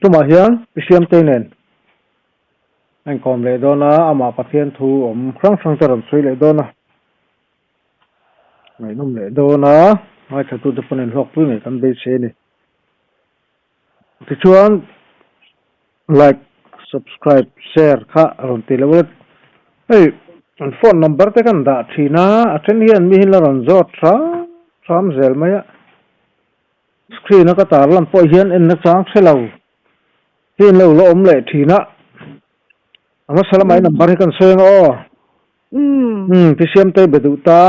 tu ma hian pisiam te nen anh kom le do na ama pathian thu om krang krang taram sui le do na ngai nom le do na mai thatu te panen lok pu ne kan be se ni ti chuan like subscribe share kha ron ti level hey phone number te kan da thina aten hian mi hin la ron zot tram zel maya screen ka tar lam po hian en na chang selo hin lo lo om le thina ama salamai number kan soeng o pisiam te bedu ta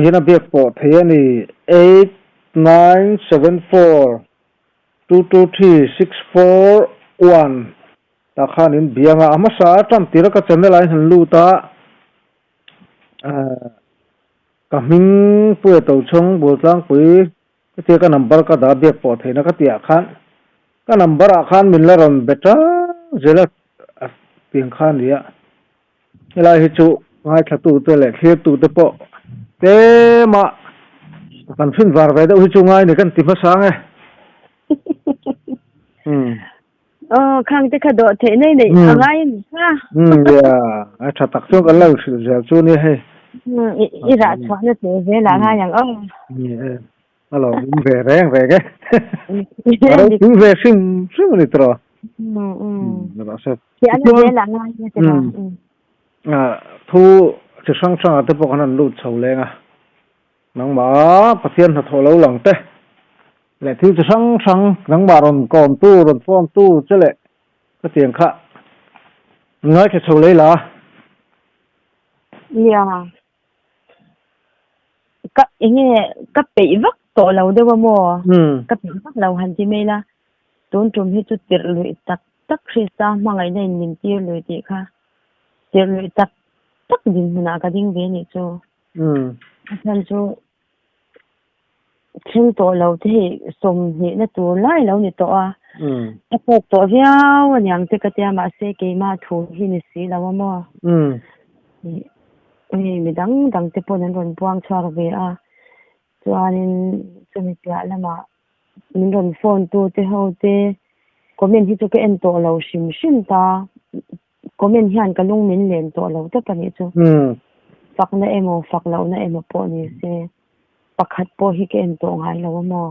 hian a bek po thei 8974 223641 ta khanin bianga ama sa tam tira ka channel ai han lu ta ka ming pu to chong bo tlang pui te ka number ka da bek po theina ka tia khan ka number a khan min la ron beta zela ping khan ria ela hi chu ngai thatu te le khe tu te po te ma kan fin var ve da hu chu ngai ni kan ti ma sang e khang te kha do the nei nei angai ni ha ya a tha tak chu kan lo zel chu ni he i ra chwa na te ve la nga yang ni alo ve reng ve ke aro tu ve sim ni tro na sa ya na ve la nga ni te thu chi sang sang te po kan lu chho lenga nang ma pathian ha tholo lang te le thi chi sang nang ma ron kom tu ron form tu chele ka tiang kha ngai ke chho le la ya ka inge ka pe vak to lo de wa mo ka pe vak lo han ji me la ton tum hi chu tir lui tak khri sa ma ngai nei nin tir lui ti kha tir lui tak din na ka ding ve ni chu san chu thing to lo te som ni na tu lai lo ni to a po to hiao nyang te ka te ma se ke ma thu hi ni si lo mo mi dang te po nan ron buang char ve a chuanin chumi pia lama min ron phone tu te ho te comment hi chu ke en to lo shim ta comment hian ka lung min len to lo ta pani chu fak na emo fak lo na emo po ni se pakhat po hi ke en to ngai lo mo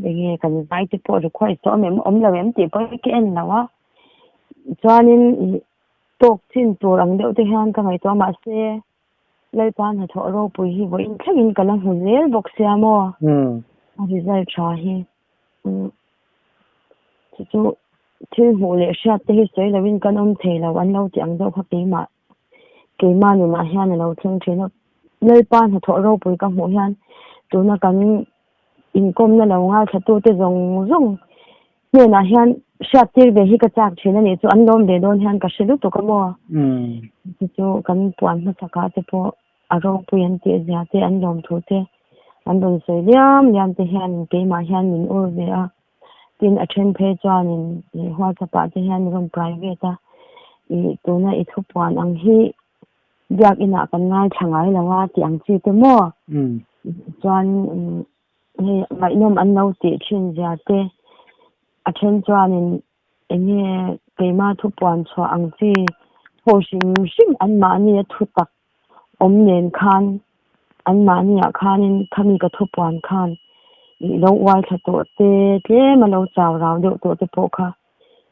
nge kan vai te po ru khoi to mem om lo em ti po ke en lawa chuanin tok chin tur ang deuh te hian ka ngai to ma se lai pan ha tho ro pui hi bo in thlangin kala hu zel bok sia mo a result tha hi chu thil hu le sha te hi sei lawin kan om thei lo an lo ti ang deuh kha ke ma ni ma hian lo theng thina lai pan ha tho ro pui ka mu hian tu na kan in kom na lo nga thatu te zong ne na hian shatir be hi ka chak thina ni chu an lom de don hian ka shilu to ka mo chu kan puan na saka te po aro puyan te ja te an lom thu te an don sei liam te hian ke ma hian min ur ve a tin a then phe chuan in hwa chapa te hian ron private a I tu na I thu puan ang hi biak ina kan ngai thangai lawa ti ang chi te mo chuan he mai nom an no ti thin ja te a then chuan in enge keima thu puan chho ang chi ho shing an ma ni thu tak om nen khan an ma ni a khanin khami ka thu puan khan I lo wai tha to te ma lo chaw raw de to te po kha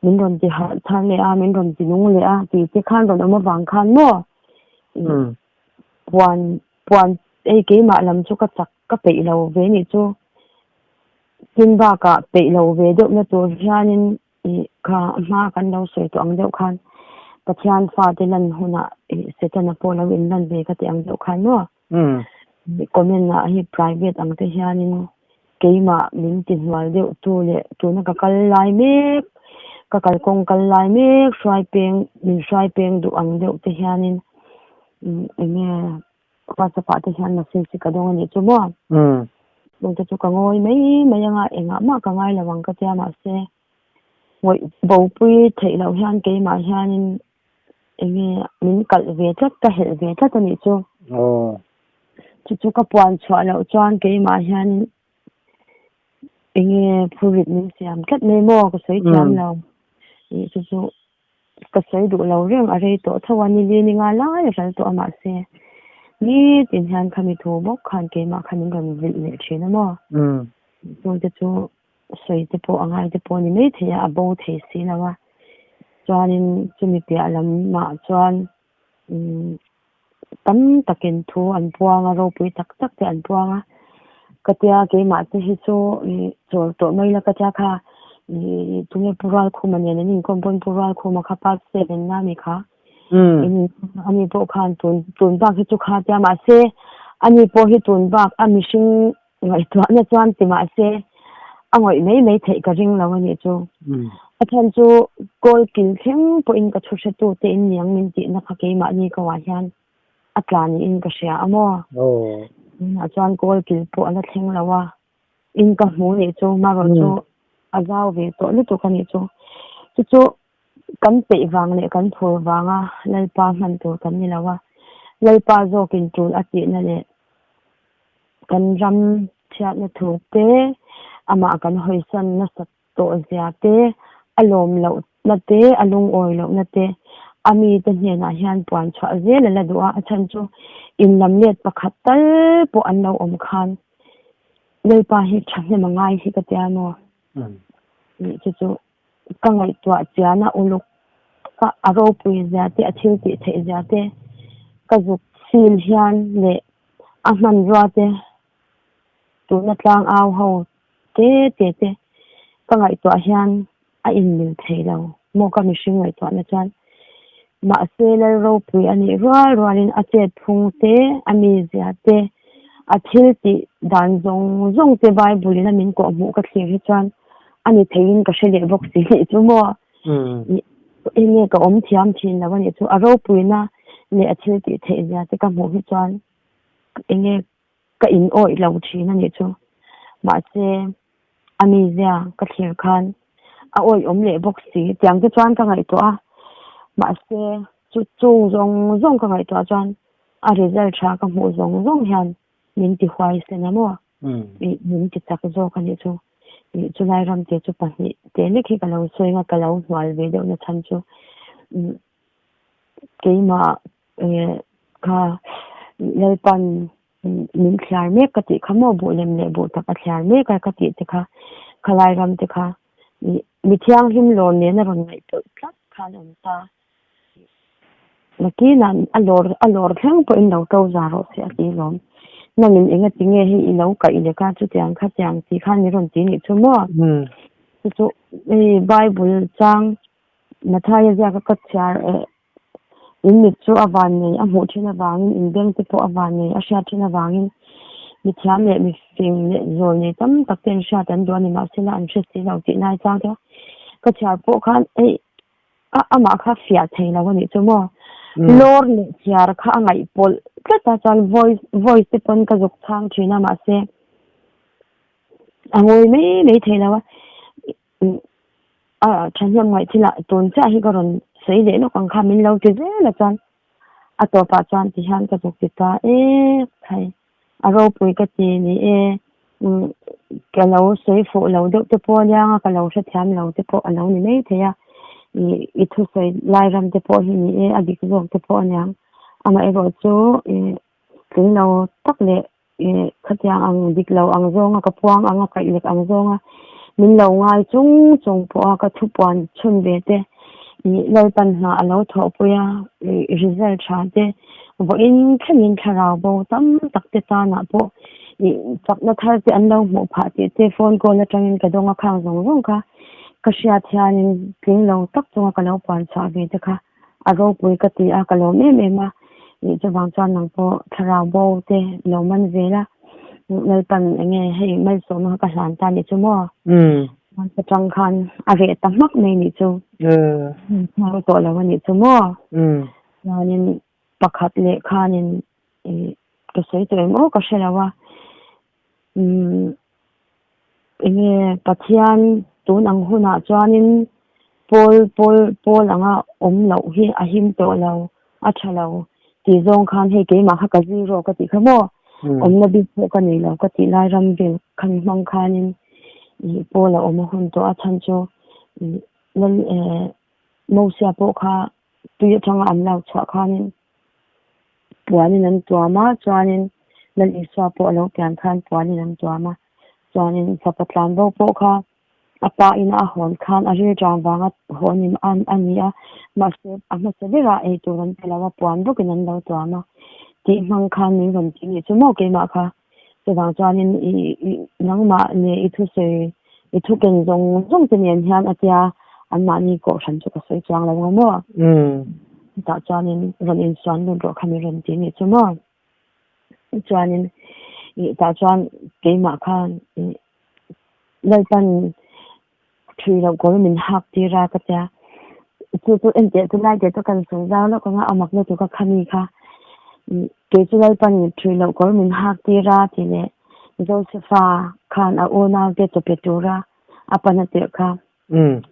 min ron ti ha than le a min ron ti nung le a ti te khan ron ma wang khan mo puan ei keima lam chu ka chak ka pe lo ve ni chu tin ba ka pe lo ve de na to hianin I kha ma kan lo sei to ang deuh khan pathian fa te lan huna setana po lo in lan ve ka te ang deuh khan no comment na hi private ang te hianin keima min tin hwal deuh tu le tu na ka kal lai mek ka kal kong kal lai mek shrai peng du ang deuh te hianin enge pa te hian na sin si ka dong ani chu mo dong te chu ka ngoi mai anga enga ma ka ngai lawang ka tia ma se ngoi bo pui thei lo hian keima hianin enge min kal ve tlat ka hel ve tlat ani chu chu ka puan chwa lo chuan ke ma hian enge phurit min siam tlat nei mo ka sei thiam lo ni chu ka sei du lo reng a rei to thawani li ni nga lai ral to ama se ni tin han khami thu bok khan ke ma khanin gan vil le thina mo chu sei te po angai te po ni nei thia abo thei si lawa chuanin chumi pe alam ma chuan tam takin thu an puanga ro pui tak tak te an puanga katia ke ma te hi chu chol to mai la katia kha tumi pural khumani ani kompon pural khuma kha pa 7 na mi kha ani po khan tun ba hi chu kha tia ma se ani po hi tun ba ami sing ngai to na chuan ti ma se angoi nei thei ka ring lawani chu athan chu kol kil thleng po in ka thusha tu te in yang min ti na kha ke ma ni ka wa hian atlani in ka sia amo a chuan kol kil po ala thleng lawa in ka hmu ni chu ma ro chu azau ve to lu to kani chu chu kan pe wang le kan thur wanga lalpa man tur kan ni lawa lalpa zo kin tul ati na le kan ram thiat na thu te ama kan hoisan na sat to zia te alom lo na te alung oi lo na te ami te hne na hian puan chwa zel la duwa achan chu in lam let pakhat tal po an lo om khan lalpa hi thang mangai hi ka tia no ni chu ka ngai twa chiana uluk ka aro pui za te athil ti the za te ka zuk sil hian le a man ro te tu na tlang aw ho te ka ngai twa hian a in mil thei lo mo ka mi hring ngai twa na chan ma se la ro pui ani rualin a che phung te ami zia te athil ti dan zong te bible na min ko mu ka thlir hi chan ani thein ka shele box si chu mo enge ka om thiam thin lawani chu aro puina le athil ti thei ja te ka mu hi chuan enge ka in oi lo thina ni chu ma se ami zia ka thlir khan a oi om le box si tiang te chuan ka ngai to a ma se chu zong ka ngai to chuan a result tha ka mu zong hian min ti hwai se na mo min ti tak zo ka ni chu chulai ram te chu pahni te ne khi ka lo soinga ka lo hwal ve do na chan chu keima kha lalpan min khlar me ka ti khamo bu lem le bu ta ka khlar me ka ti te kha khalai ram te kha mi thiang him lon ne na ron ngai to tlat khan om ta laki nan alor thang po in lo to za ro se ati lom namin inga tinge hi ilo ka ile ka chu tiang kha tiang ti khan ni ron ti ni chu mo chu bible chang mathaya ja ka char in mi chu awan nei a mu thina wangin in beng te po awan nei a sha thina wangin mi thiam le mi fing le zol nei tam tak ten sha tan do ni ma sila an thri si lo ti nai chang ka char po khan ama kha fia thei lo ni chu mo lor le chiar kha ngai pol ta chal voice te pon ka jok thang thina ma se angoi me thela wa thanyam ngai thila ton cha hi garon sei le no kang kha min lo te je la chan a to pa chan ti han ka jok ti ta thai aro pui ka ti ni ka lo sei fo lo de te po nya ka lo sha thiam lo te po alo ni nei theya i thu sei lai ram te po hi ni adik jok te po nya ama ero chu king lo tak le khatia ang dik lo ang zonga ka puang anga ka ilek ang zonga min lo ngai chung po ka thu puan chun ve te lo tan na alo tho puya result tha te bo in khanin thara bo tam tak te ta na po chak na thar te an lo mo pha te phone call na tangin ka donga khang zong ka ka sia thianin king lo tak chunga ka lo puan cha ve te kha aro pui ka ti a ka lo me ma ni chawang chan nang po thara bo te lo man vela ngai pan nge hei mai so ma ka hlan ta ni chu mo man ka chang khan a ve ta mak nei ni chu ma to lo ni chu mo yanin pakhat le khanin ka sei te mo ka shelawa enge pathian tun ang huna chuanin pol anga lo hi ahim to lo acha lo ti zong khan he ke ma ka zero ka ti khamo na bi ka ni lo ka ti lai ram be khan mang khanin i pol hun to achan cho nan mo sia po kha tu chang am lao cha khanin puani nan to ma chuanin nan iswa po lo kyan khan puani nan to ma chuanin sapatlan bo po kha apa ina hon khan ari jang wanga honim ania ma se ra e to ran pelawa puan bo kinan lo to ma ti mang khan ni ron ti ni chumo ke ma kha se wang chuanin i nang ma ne I thu se I thu ken zong te nian hian atia an ma ni ko san chu ka sei chang lo mo ta chuanin ron in suan lo ro khami ron ti ni chumo chuanin I ta chuan ke ma khan lai pan three lo ko min hak ti ra ka ta chu en te tu lai te to kan sung za lo ko nga amak lo to ka khami kha ke chu lai pan three lo ko min hak ti ra ti le Josepha khan a ona ke to petura apana te kha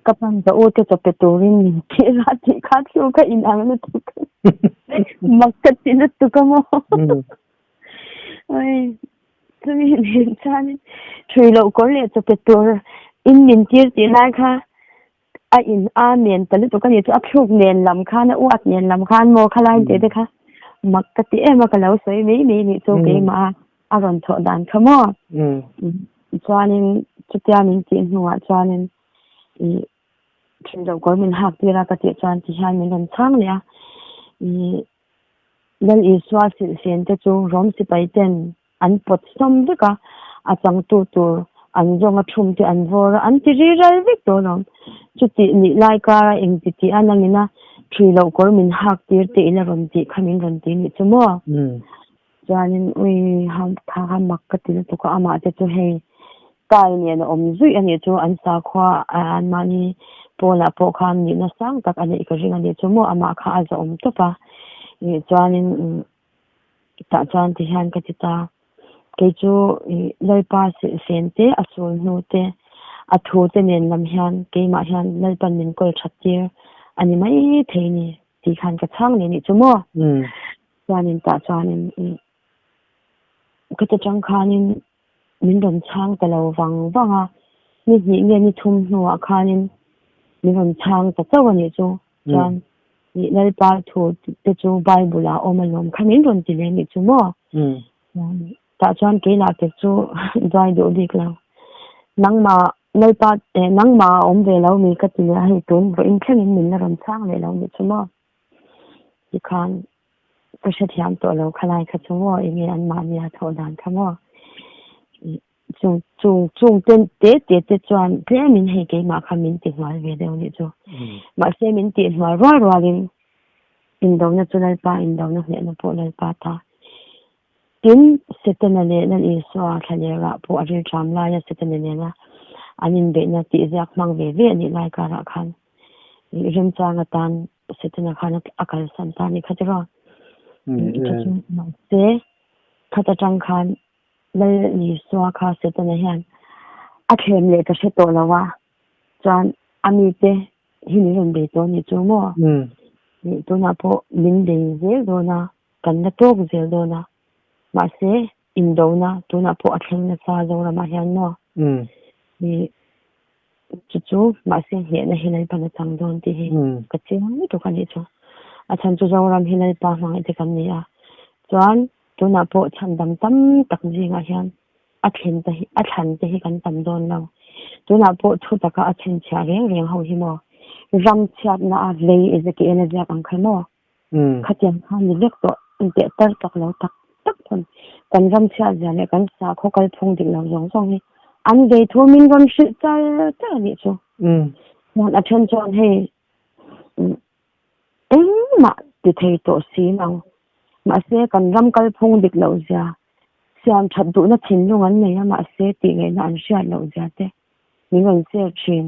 kapan da o te to peturin min ti ra ti kha chu ka in ang lo tu makkat ti na tu ka mo ai tu ni chan three lo ko le to petur in min tir ti lai kha a in a men ta lu to ka ni chu a phuk nen lam khan a uat nen lam khan mo khalai te kha makati e ma ka lo soi me ni chu ke ma a ron tho dan khamo chuanin chutia min ti nuwa chuanin I thin lo ko min hak ti ra ka ti chuan ti han min ron chang le a nan I swa sen te chu rom si pai ten an pot som de ka a chang tu an zong a thum ti an vor an ti ri ral vek to nom chuti ni lai ka eng ti anangina three lo ko min hak tir te ila ron ti khamin ron ti ni chumo chuanin ui ha makati to ka ama te chu hei kai ne na zui ani chu an sa khwa an mani pola po khan ni na sang tak ani ka ringa ni chumo ama kha aza to pa ni chuanin ta chuan ti han ka ti ta ke chu loi pa sen te asul nu te a thu te nen lam hian ke ma hian loi pan min kol thattir ani mai theini ti khan ka chang ni chumo chuanin ta chuanin ka ta chang khanin min ron chang ta lo wanga ni nge ni thum nuwa khanin min ron chang ta chawani chu chuan ni loi pa thu te chu bible a omalom khamin ron ti le ni chumo ta chuan ke la te chu dai do dik la nangma loi pa nangma ve lo mi ka ti la hei tun ro in thengin min na ron chang le lo ni chumo ti khan ka she thiam to lo khalai kha chumo inge an ma nia tho dan khamo chung te chuan ple min hei ke ma kha min ti hwal ve de ni chu ma se min ti hwal ro lin in do na chu lai pa in do na ne na po lai pa ta tin setana le nan I swa thale ra po ari tram la ya setana ne na anin be na ti jak mang ve ni lai ka ra khan rim chang atan setana khan akal san ta ni khatira ma se khata chang khan le ni swa kha setana hian a thlem le ka se to lawa chan ami te hi ni ron be to ni chu mo ni to na po min de zel do na kan na tok zel do na ma se in do na to na po athleng na sa zo ra ma hian no ni chu ma se he na hinai pa na chang don ti hi ka ching ni to kan ni chu a chan chu zo ram hinai pa mang te kam ni a chuan to na po chan dam tam tak jinga hian a thlen te hi a thlan te hi kan tam don lo to na po thu taka a chen cha reng ho hi mo ram chat na a le is ke energy ang khamo khatiam khan ni lek to te tar tak lo tak thon kan ram chat ja le kan sa kho kal phung dik lo jong ni an ge thu min ram shi ta ni chu mon a chen chon he ma ti thei to si no ma se kan ram kal phung dik lo ja siam that du na thin lu an nei ma se ti nge na an sha lo ja te ni ngon se chin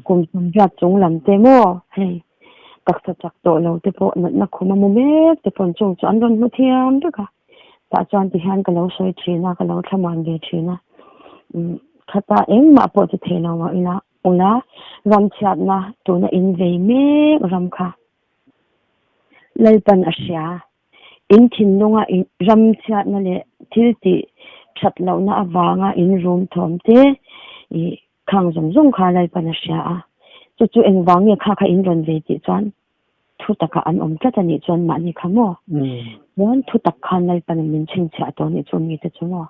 kum sum ja chung lam te mo hei tak sa chak to lo te po na khuma mo me te pon chung chan ron mu thiam de ka ta chan ti han ka lo soi thina ka lo thaman ge thina khata eng ma po te thena wa ina ola ram chat na tu na in ve me ram kha leipan asya in thin lunga in ram chat na le thil ti that lo na awanga in room thom te I khang zong kha leipan asya a chu engwang ye kha in ron ve ti chuan thu taka an tlatani chuan ma ni khamo mon thu tak khan leipan min chhin cha to ni chu mi te chumo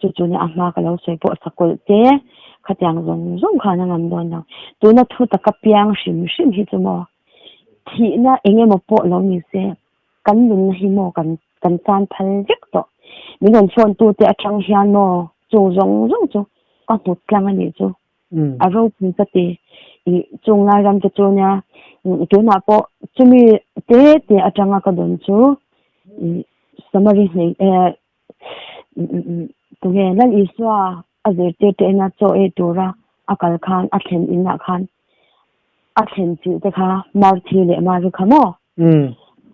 chu ni ahma ka lo sei po sakol te khatyang zong kha na ngam don na tu na thu taka piang shim hi chumo thi na enge mo po lo ni se kan lun hi mo kan chan phal jek to mi gon chon tu te athang hian no chu zong chu ka put klang ani chu a ro pun ta te I chung lai ram te chu nya tu na po chumi te atanga ka don chu summary nei tu ge lan iswa azer te na cho e tura akal khan athen ina khan athen chi te kha mar thi le ma ru khamo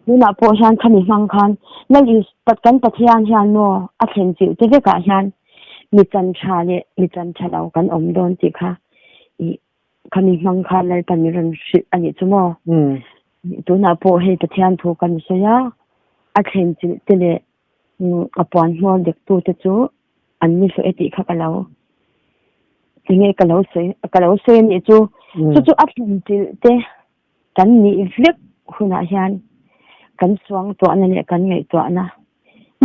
nuna po hian khani mang khan lan is patkan pathian hian no athen chi te ka hian mi chan tha lo kan om don ti kha I khani mang khan lai pan ran shi ani chumo tuna po he pathian thu kan se ya athen chi te le apon ho dek tu te chu an ni so eti kha kalo tinge kalo se ni chu athen chi te kan ni vlek huna hian kan swang to na le kan ngai to na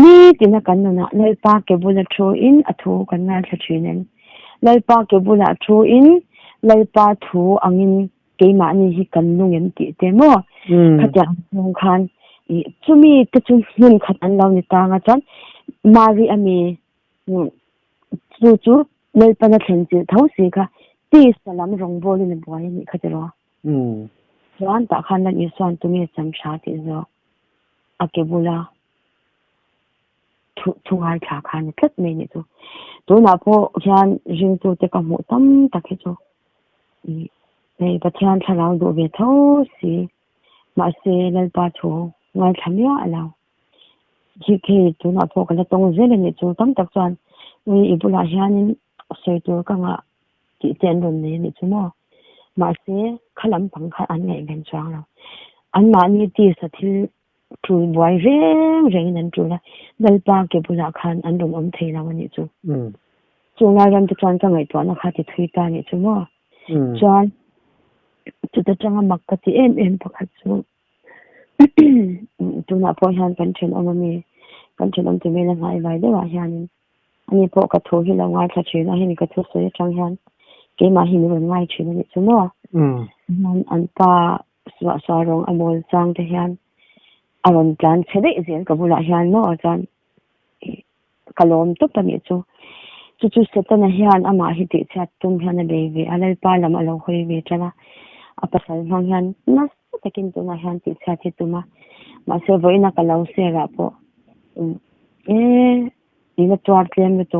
ni tina kan na lei pa ke bula throw in athu kan na thachinen lei pa ke bula throw in lei pa thu angin ke ma ni hi kan nungem ti te mo khatya nong khan I chumi te chu hin khat an law ni ta nga chan mari ami chu lei pa na thlen chi thau si kha ti salam rong bol ni boy ni khatero wan ta khan lan iswan tu mi cham sha ti zo akebula thu hai kha khan tlat me ni tu na po hian jing tu te ka mu tam ta ke chu nei pathian thalang do ve tho si ma se lal pa thu ngai thamya alaw ji ke tu na po ka la tong zel ni chu tam tak chuan ni ibula hian sei tu ka nga ti ten ron ni chu mo ma se khalam pang kha an ngai ben chang lo an ma ni ti sa thil tu boy reng nan tu la dal pa ke bula khan an ron om thei law ni chu na ram te chuan ka ngai to na kha ti thui ta ni chu mo chuan chu ta changa mak ka ti em pakhat chu tu na po hian kan chen om mi kan chen om te me la ngai vai de wa hian ani po ka thu hi la ngai tha che na hin ka thu se chang hian ke ma hi ni ngai che ni chu mo an pa swa rong amol chang te hian aron plan chede zen ka bula hian no chan kalom to pani chu setana hian ama hi ti chat tum hian a lewe alal pa lam alo hoi ve chana apasal hang hian na takin tu na hian ti chat hi tuma ma se voina kalau se ra po ina twar tlem to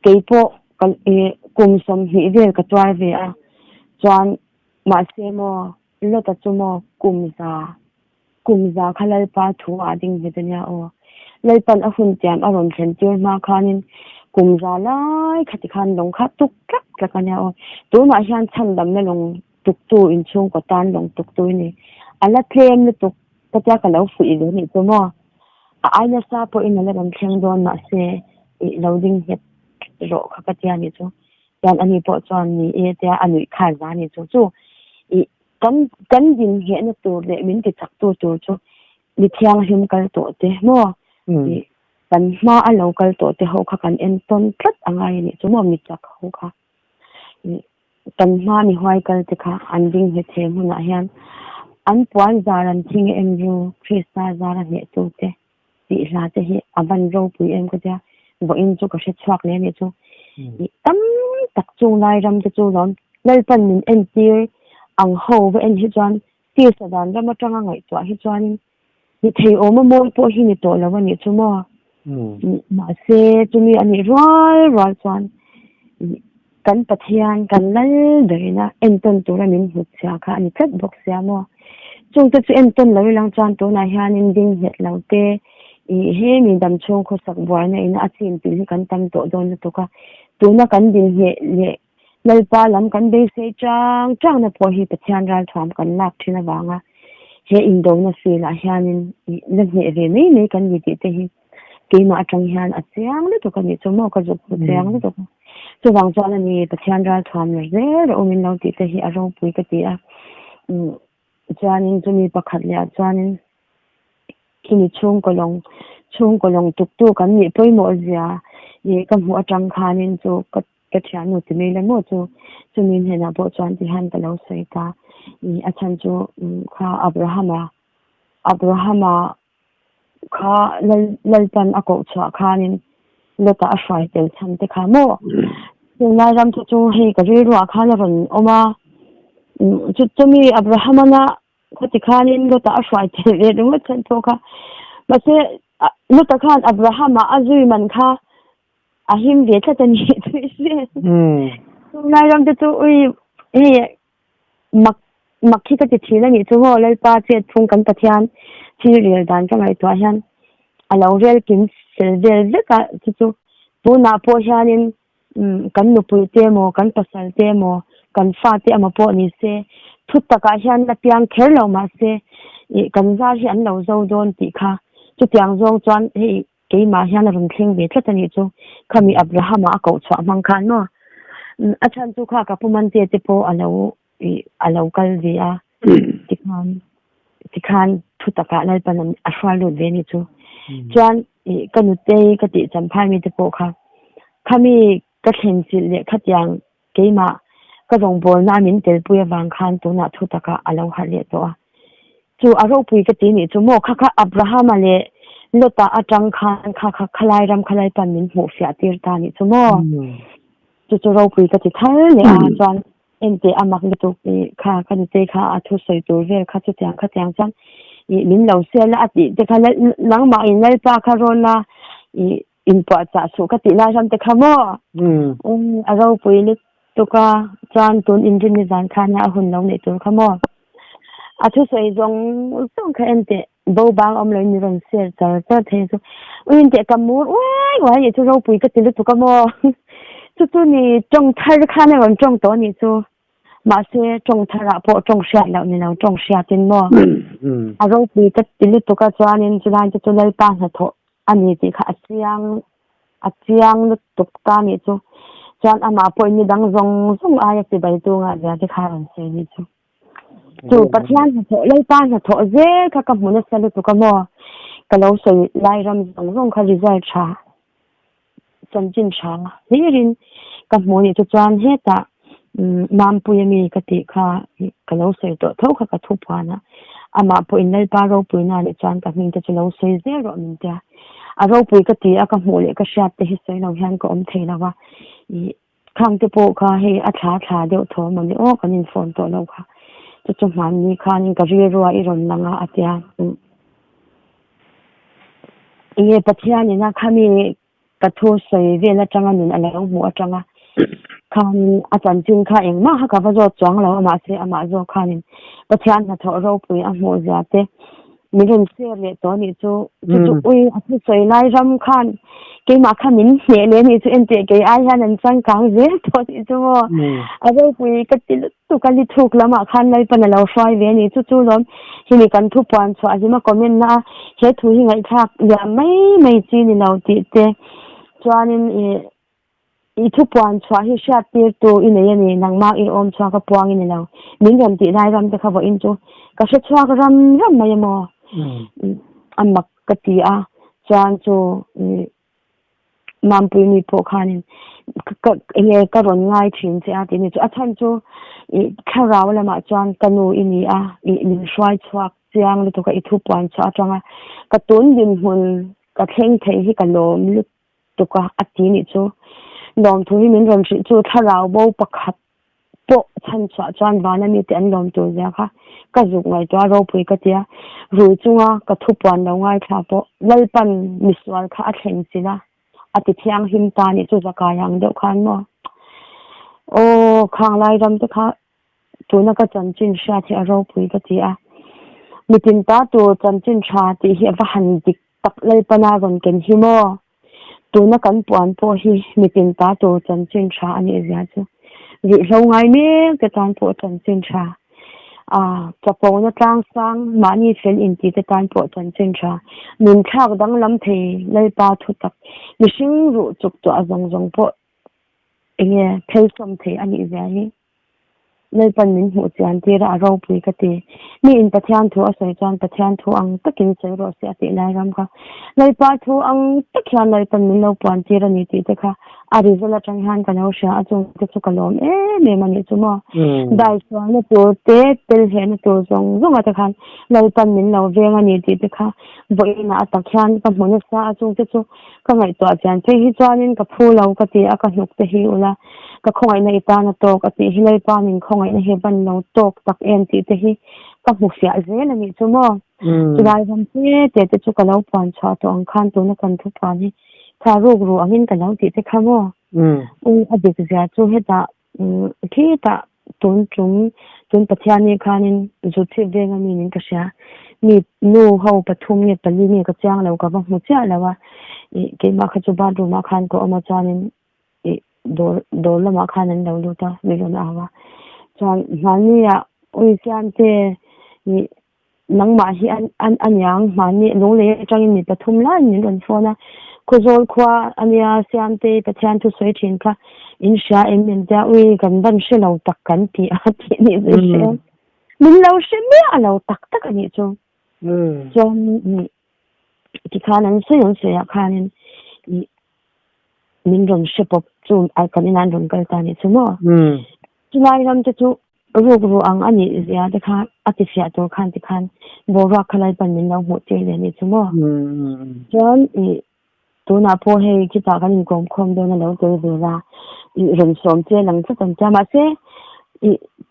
keipo kal kum som hi ve ka twar ve a chuan ma se mo lo ta chumo kumza khalal pa thu ading vedanya o leipan a hun tiam aron thlen tir ma khanin kumza lai khati khan long kha tuk tlak anya o tu ma hian chan dam na long tuk tu in chung ko tan long tuk tu ni ala thlem ni tuk ta ka lo fu I do ni tu mo a aina sa po in ala ram thleng don ma se loading het ro kha ka tia ni chu yan ani po chuan ni e tia anui kha za ni chu kan din he na tur le min ki chak tu chu ni thiang him kal to te mo kan ma a local to te ho kha kan en ton tlat angai ni chu mo mi chak ho kha kan ma ni hwai kal te kha an ding he the huna hian an puan zaran thing em ru krista zara ne tu te ti la te hi aban ro pui em ko ja bo in chu ka she chwak le ni chu tam tak chu lai ram te chu lon lal pan min en tir ang ho ve en hi chuan ti sadan rama tanga ngai to hi chuan ni thei oma mo po hi ni to lawa ni chu mo ma se chu mi ani roi chuan kan pathian kan lal derina en ton tu ramin hu cha kha ani tat box ya mo chung te chu en ton lo lang chuan to na hian in ding het lo te he mi dam chung kho sak boy na ina achin ti kan tam to don to ka tu na kan din he le lal pa lam kan be se chang chang na po hi pathian ral thom kan lak thina wanga he indo na se la hianin na ne re nei kan ni ti te hi ke ma atang hian a chiang le to kan ni chumo ka jok chiang le to chu wang chuan ani pathian ral thom le re omin lo ti te hi a ro pui ka ti a chuanin chumi pakhat le chuanin kini chung kolong tuk tu kan ni poimo zia ye kan hu atang khanin chu ka thian nu ti me le mo chu chumin hena bo chuan ti han ka lo sei ta ni achan chu kha abrahama kha lalpan ako cha khanin lota ashai tel tham te kha mo lai ram chu he ka ri ru kha la ron oma chu chumi abrahama na khoti khanin lota ashai tel re ru chan to kha mase lota khan abrahama azui man kha ahim ve tha tani lai ram chu ui he makhi ka ti thila ni chu ho lai pa che thung kan pathian chi rial dan ka ngai to hian alo rel kin selvel ka chu tu na po hianin kan nu pui te mo kan pasal te mo kan fa te ama po ni se thut ta ka hian na piang kher lo ma se kan za hi an lo zo don ti kha chu tiang zong chuan he ke ma hian rum thleng ve thla tani chu khami abraham a ko chwa mang khan no achan chu kha ka puman te po alo kal via tikhan thutaka lai panam ashwalu veni chu chuan kanute kati champhai mi te po kha khami ka thlen chil le khatyang keima ka rong bol na min tel puya wang khan tu na thutaka alo hale to a chu aro pui ka ti ni chu mo kha abraham ale lota atang khan kha khalai ram khalai pan min mu fia tir ta ni chu mo chu ro pui ka ti thal le a chuan ente amak le to kha kan te kha athu soi tur vel kha chu tiang chan min lo se la ati te kha lang ma in lai pa kha ron la in pa cha su ka ti la ram te kha mo aro pui le to ka chan tun injin ni zan kha na hun lo ne tur kha mo athu soi zong kha ente bo bang om lo ni ron se cha the so uin te kamur wai ye chu ro pui ka ti lu to ka mo chu ni trong thar kha na ron trong to ni chu ma se trong thara po trong sha lo ni lo trong sha tin mo aro pui ka ti lu to ka chuan in chu lan chu lai pa na tho ani ti kha achiang lu tuk ta ni chu chuan ama po ni dang zong aya ti bai tu nga ja ti kha ron se ni chu chu pathian na tho lai pa na tho je kha ka mun sa lu to ka mo ka lo soi lai ram zong kha result tha chanjin tha ni rin ka mo ni chu chuan he ta mam pu yami ka ti kha ka lo soi to tho kha ka thu pa na ama po in lai pa ro pu na le chuan ka min te chu lo soi ze ro min ta a ro pu ka ti a ka mo le ka shat te hi soi lo hian ko om thei la wa khang te po kha he a tha de tho mo ni o kan in phone to lo kha chu man ni khan ka ri ro I ron langa atia ye pathian ni na khami ka thu soi ve la changa nun ala mu atanga khan achan chin kha eng ma ha ka ba zo chang lo ma se ama zo khanin pathian na tho ro pui a mo ja te miren se le to ni chu ui athu soi lai ram khan ke ma kha min he le ni chu ente ke ai han an chang kang je to ni chu a ro pui ka ti tu ka li thuk lama khan lai pan lo fai ve ni chu lom hi ni kan thu pan chu a ma comment na he thu hi ngai thak ya mai chi ni lo ti te chuanin I thu puan chua hi sha tir tu in ye nang ma in om chua ka puang in lo min ram ti nai ram te kha bo in chu ka sha chua ka ram mai mo amak ka ti a chan chu mam pu ni po khanin ka ye ka ron ngai thin che a ti ni chu a chan chu kha ra wala ma chan kanu ini a in shwai chua chiang lu to ka I thu puan chua changa ka tun din hun ka thleng thei hi ka lom lu to ka ati ni chu lom thu hi min ron chi chu tharau bo pakhat po chan chwa chan bana mi te an lom tu ja kha ka zuk ngai to ro pui ka tia ru chunga ka thu pan lo ngai tha po lalpan miswal kha a thleng sina ati thiang him ta ni chu zaka yang deuh khan mo o khang lai ram te kha tu na ka chan chin sha thi a ro pui ka tia mitin ta tu chan chin tha ti hi va han dik tak lalpana ron ken hi mo tu na kan puan po hi mitin ta tu chan chin tha ani ja chu ri lo ngai me ke tan po chan chin tha chapo na tang sang mani fel in ti te tan po chan chin tha min thak dang lam thei lai pa thu tak ni sing ru chuk to azong zong po enge thel som thei ani zai lai pan min hu chan ti ra ro pui ka ti ni in pathian thu a soi chan pathian thu ang takin sei ro se ati lai ram ka lai pa thu ang takhian lai pan min lo pan ti ra ni ti te kha ari zala tang han ka no sha achung te chu kalom me mani chu mo dai so na to te tel he na to zong zong ata khan lai pan min lo ve nga ni ti te kha voi na takhian ka mon sa achung te chu ka ngai to chan te hi chanin ka phu lo ka ti aka hnuk te hi ula ka khongai na ita na to ka ti hi lai pa min khongai na he ban lo tok tak em ti te hi ka mu sia ze na ni chu mo lai ram te chu ka lo pan cha to ang khan to na kan thu pa ni tha ru angin ka lo ti te kha mo a de ja chu he ta khi ta tun pathian ni khanin zu thi ve nga mi nin ka sha mi nu ho pathum ni pali ni ka chang lo ka ba mu cha lawa ke ma kha chu ba ru ma khan ko ama chanin dor la ma khan an lo lu ta mi lo na wa chan mani ya oi sian te ni nang ma hi an yang mani lo le chang ni pathum la ni ron phona khuzol khwa ania siam te pathian thu soi thin kha in sha em men ja ui kan ban she lo tak kan ti a ti ni ze min lo she me a lo tak ani chu chon ni ti khan an se yon se ya khan ni min ron she pop chu ai kan in an ron kal ta ni chu mo chu lai ram te chu ru ang ani zia de kha ati sia to khan ti khan bo ra khalai pan min lo mo te le ni chu mo chon tu na po he ki ta kan kom khom do na lo te de la ron som che lang cha tan cha ma se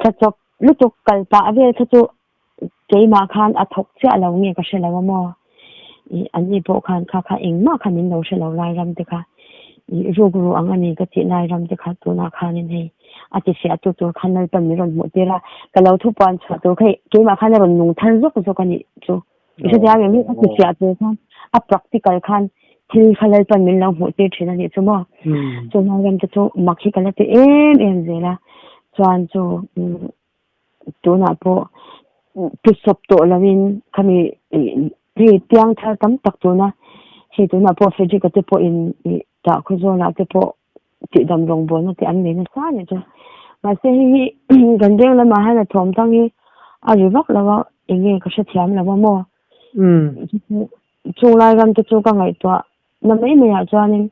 cha chok lu chok kal pa ave cha chu ke ma khan a thok cha lo nge ka she lo mo an ni po khan kha eng ma khan in lo she lo lai ram te kha ru ang ani ka ti lai ram te kha tu na khan in he ati sia tu khan nal pan mi ron mo te ra ka lo thu pan cha tu khai ke ma khan ron nung than zo ka ni chu ise ja nge ati sia tu khan a practical khan thil khalai pan min lo mo te thina ni chu mo chu na ram te chu makhi kala te em zela chuan chu tu na po tu sop to lawin khami ri tiang thar tam tak tu na he tu na po feji ka te po in ta khuzo na te po ti dam rong bo na te an ne na sa ni chu ma se hi gandeng la ma ha na thom tang hi a ri vak lawa enge ka sha thiam lawa mo chu lai ram te chu ka ngai to na mai me ya chanin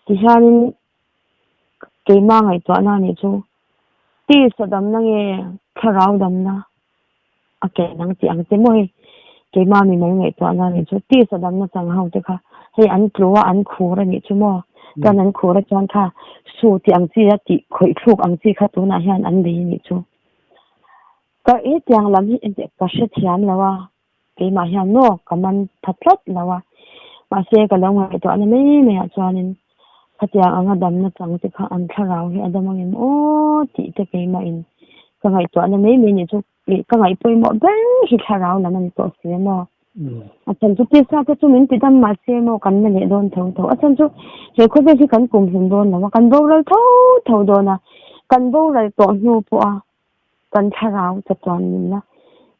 ti hanin ke ma ngai to na ni chu ti sadam na nge kharau dam na ake nang ti ang te moi ke ma mi mai ngai to na ni chu ti sadam na chang hau te kha he an tluwa an khura ni chu mo kan an khura chan kha su ti ang chi ti khoi thluk ang chi kha tu na hian an be ni chu ka e tiang lam hi en te ka she thiam lawa ke ma hian no kaman thatlat lawa ma se ka lo ngai to an me ya chanin khatia anga dam na chang te kha an tharau hi adamang em o ti te ke ma in ka ngai to an me ni chu ka ngai poi mo ba hi tharau na man to se mo achan chu pesa ka chu min ti dam ma se mo kan na le don tho achan chu he kho be hi kan kum hin don na kan bo ral tho do na kan bo ral to nu po a kan tharau cha chuan min na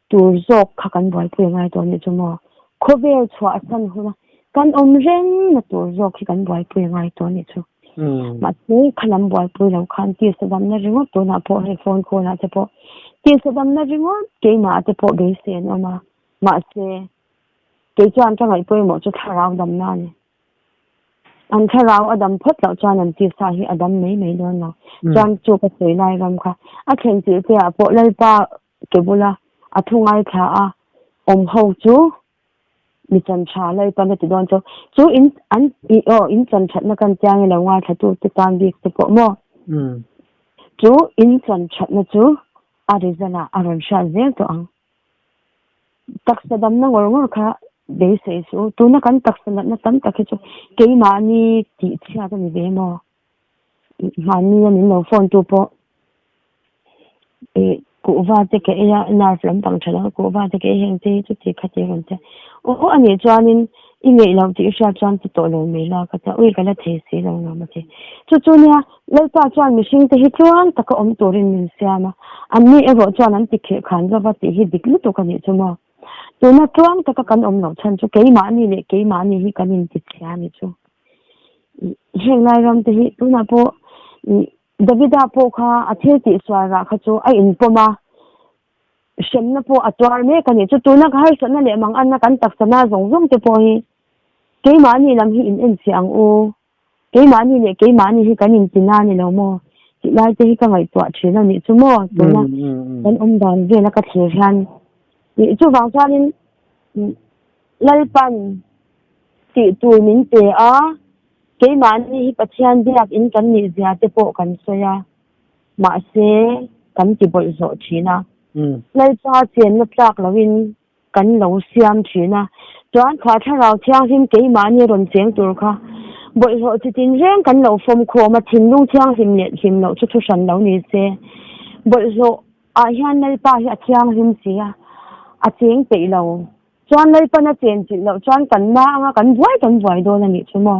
tur zok kha kan boi pui ngai to ni chu mo kho be chwa san hu na kan om ren na tur zok hi kan boi pui ngai to ni chu ma se khalam boi pui lo khan ti sa dam na ringo to na po he phone ko na te po ti sa dam na ringo ke ma te po be se no ma se ke chan cha ngai pui mo chu tharau dam na ni an tharau adam phot lo chan an ti sa hi adam mai don lo chan chu ka sei lai ram kha a khen ti te a po lai pa ke bula a thungai kha a om ho chu mi chan cha lai pa na ti don chu in chan chat na kan chang lo nga tha tu te tan bi te po mo chu in chan chat na chu a rizana aron sha zel to ang tak sadam na ngor kha be se su tu na kan tak sanat na tam tak chu ke ma ni ti chia ta ni be mo ma ni ni no phone tu po ku va te ke ya na flam pang chala ku va te ke heng te chu ti kha te ron te o ani chuanin inge lau ti sha chan ti to lo me la ka ta ui ka la the se lo na ma che chu nia lai pa chan mi sing te hi chuan ta ka om torin min siama amni ero chan an ti khe khan ra ba ti hi diklu to ka ni chuma to na chuang ta ka kan om lo chan chu ke ma ni le ke ma ni hi kan in ti chha ni chu heng lai ram te hi tu na po Davida po kha athe ti swara kha chu ai in poma shem na po atwar me kan chu tu na ka har sana le mang an na kan tak sana zong zong te po hi ke ma ni lam hi in en siang u ke ma ni le ke ma ni hi kan in tina ni lo mo ti lai te hi ka ngai twa thina ni chu mo tu na kan dan ve na ka thir han ni chu wang chanin lalpan ti tu min te a ke ma ni hi pathian diak in kan ni zia te po kan soya ma se kan ti bol zo thina lai pa chen na plak lawin kan lo siam thina chuan kha tharau thiang him ke ma ni ron cheng tur kha bol zo chi tin reng kan lo fom kho ma thin lung thiang him le him lo chu san lo ni se bol zo a hian lai pa hi thiang him sia a cheng pe lo chuan lai pa na chen chi lo chuan kan ma anga kan voi do na ni chumo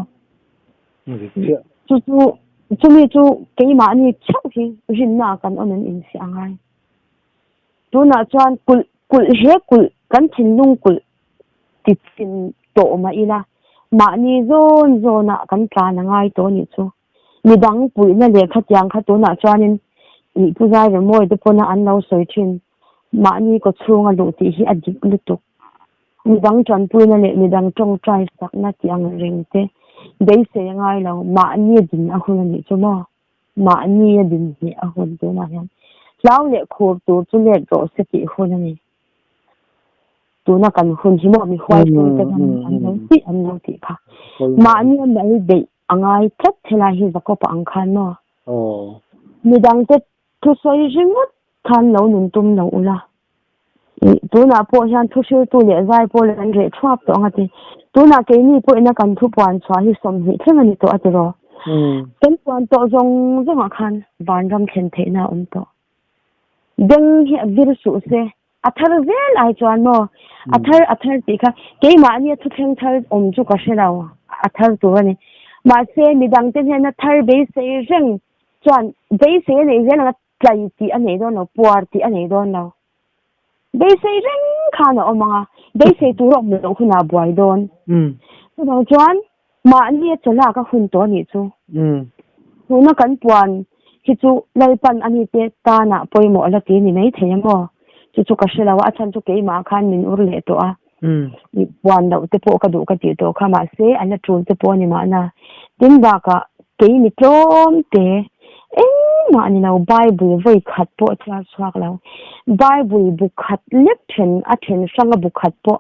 chu mi chu ke ma ni chau hi rin na kan onen in si angai tu na chuan kul he kul kan thin lung kul ti tin to ma ila ma ni zon na kan tla na ngai to ni chu mi dang pui na le khat yang kha tu na chuanin ni pu zai re moi de pona an lo soi thin ma ni ko chunga lu ti hi adik lu tu mi dang chan pui na le mi dang tong trai sak na tiang ring te dei se ngai lo ma ni din a hun ni chu mo ma ni din ni a hun tu na yan lao le khur tu chu le ro se ti hun ni tu na kan hun hi mo mi khwai tu te an lo ti kha ma ni mai dei angai tlat thela hi zako pa ang khan no mi dang te thu soi rimut khan lo nun tum lo ula tu na po hian thu shu tu le zai po le an re thwap to ngati tu na ke ni po ina kan thu puan chwa hi som hi thengani to atiro kan puan to zong zong khan ban ram chen the na to deng hi vir su se athar vel ai chuan no athar ti kha ke ma ni thu theng thar om chu ka shelaw athar tu ani ma se mi dang te na thar be se reng chuan be se nei zen na tlai ti ani do no puar ti ani do no be se reng khana omanga be se tu ro mo khuna buai don so chuan ma ni chala ka hun to ni chu nu na kan puan hi chu lai pan ani te ta na poimo ala ti ni nei theyamo chu ka shelawa achan chu ke ma khan min ur le to a ni puan lo te po ka du ka ti to kha ma se ana trul te po ni ma na tin ba ka ke ni tlom te ma ni lo bible voi khat po cha swak lo bible bu khat lek then a then sanga bu khat po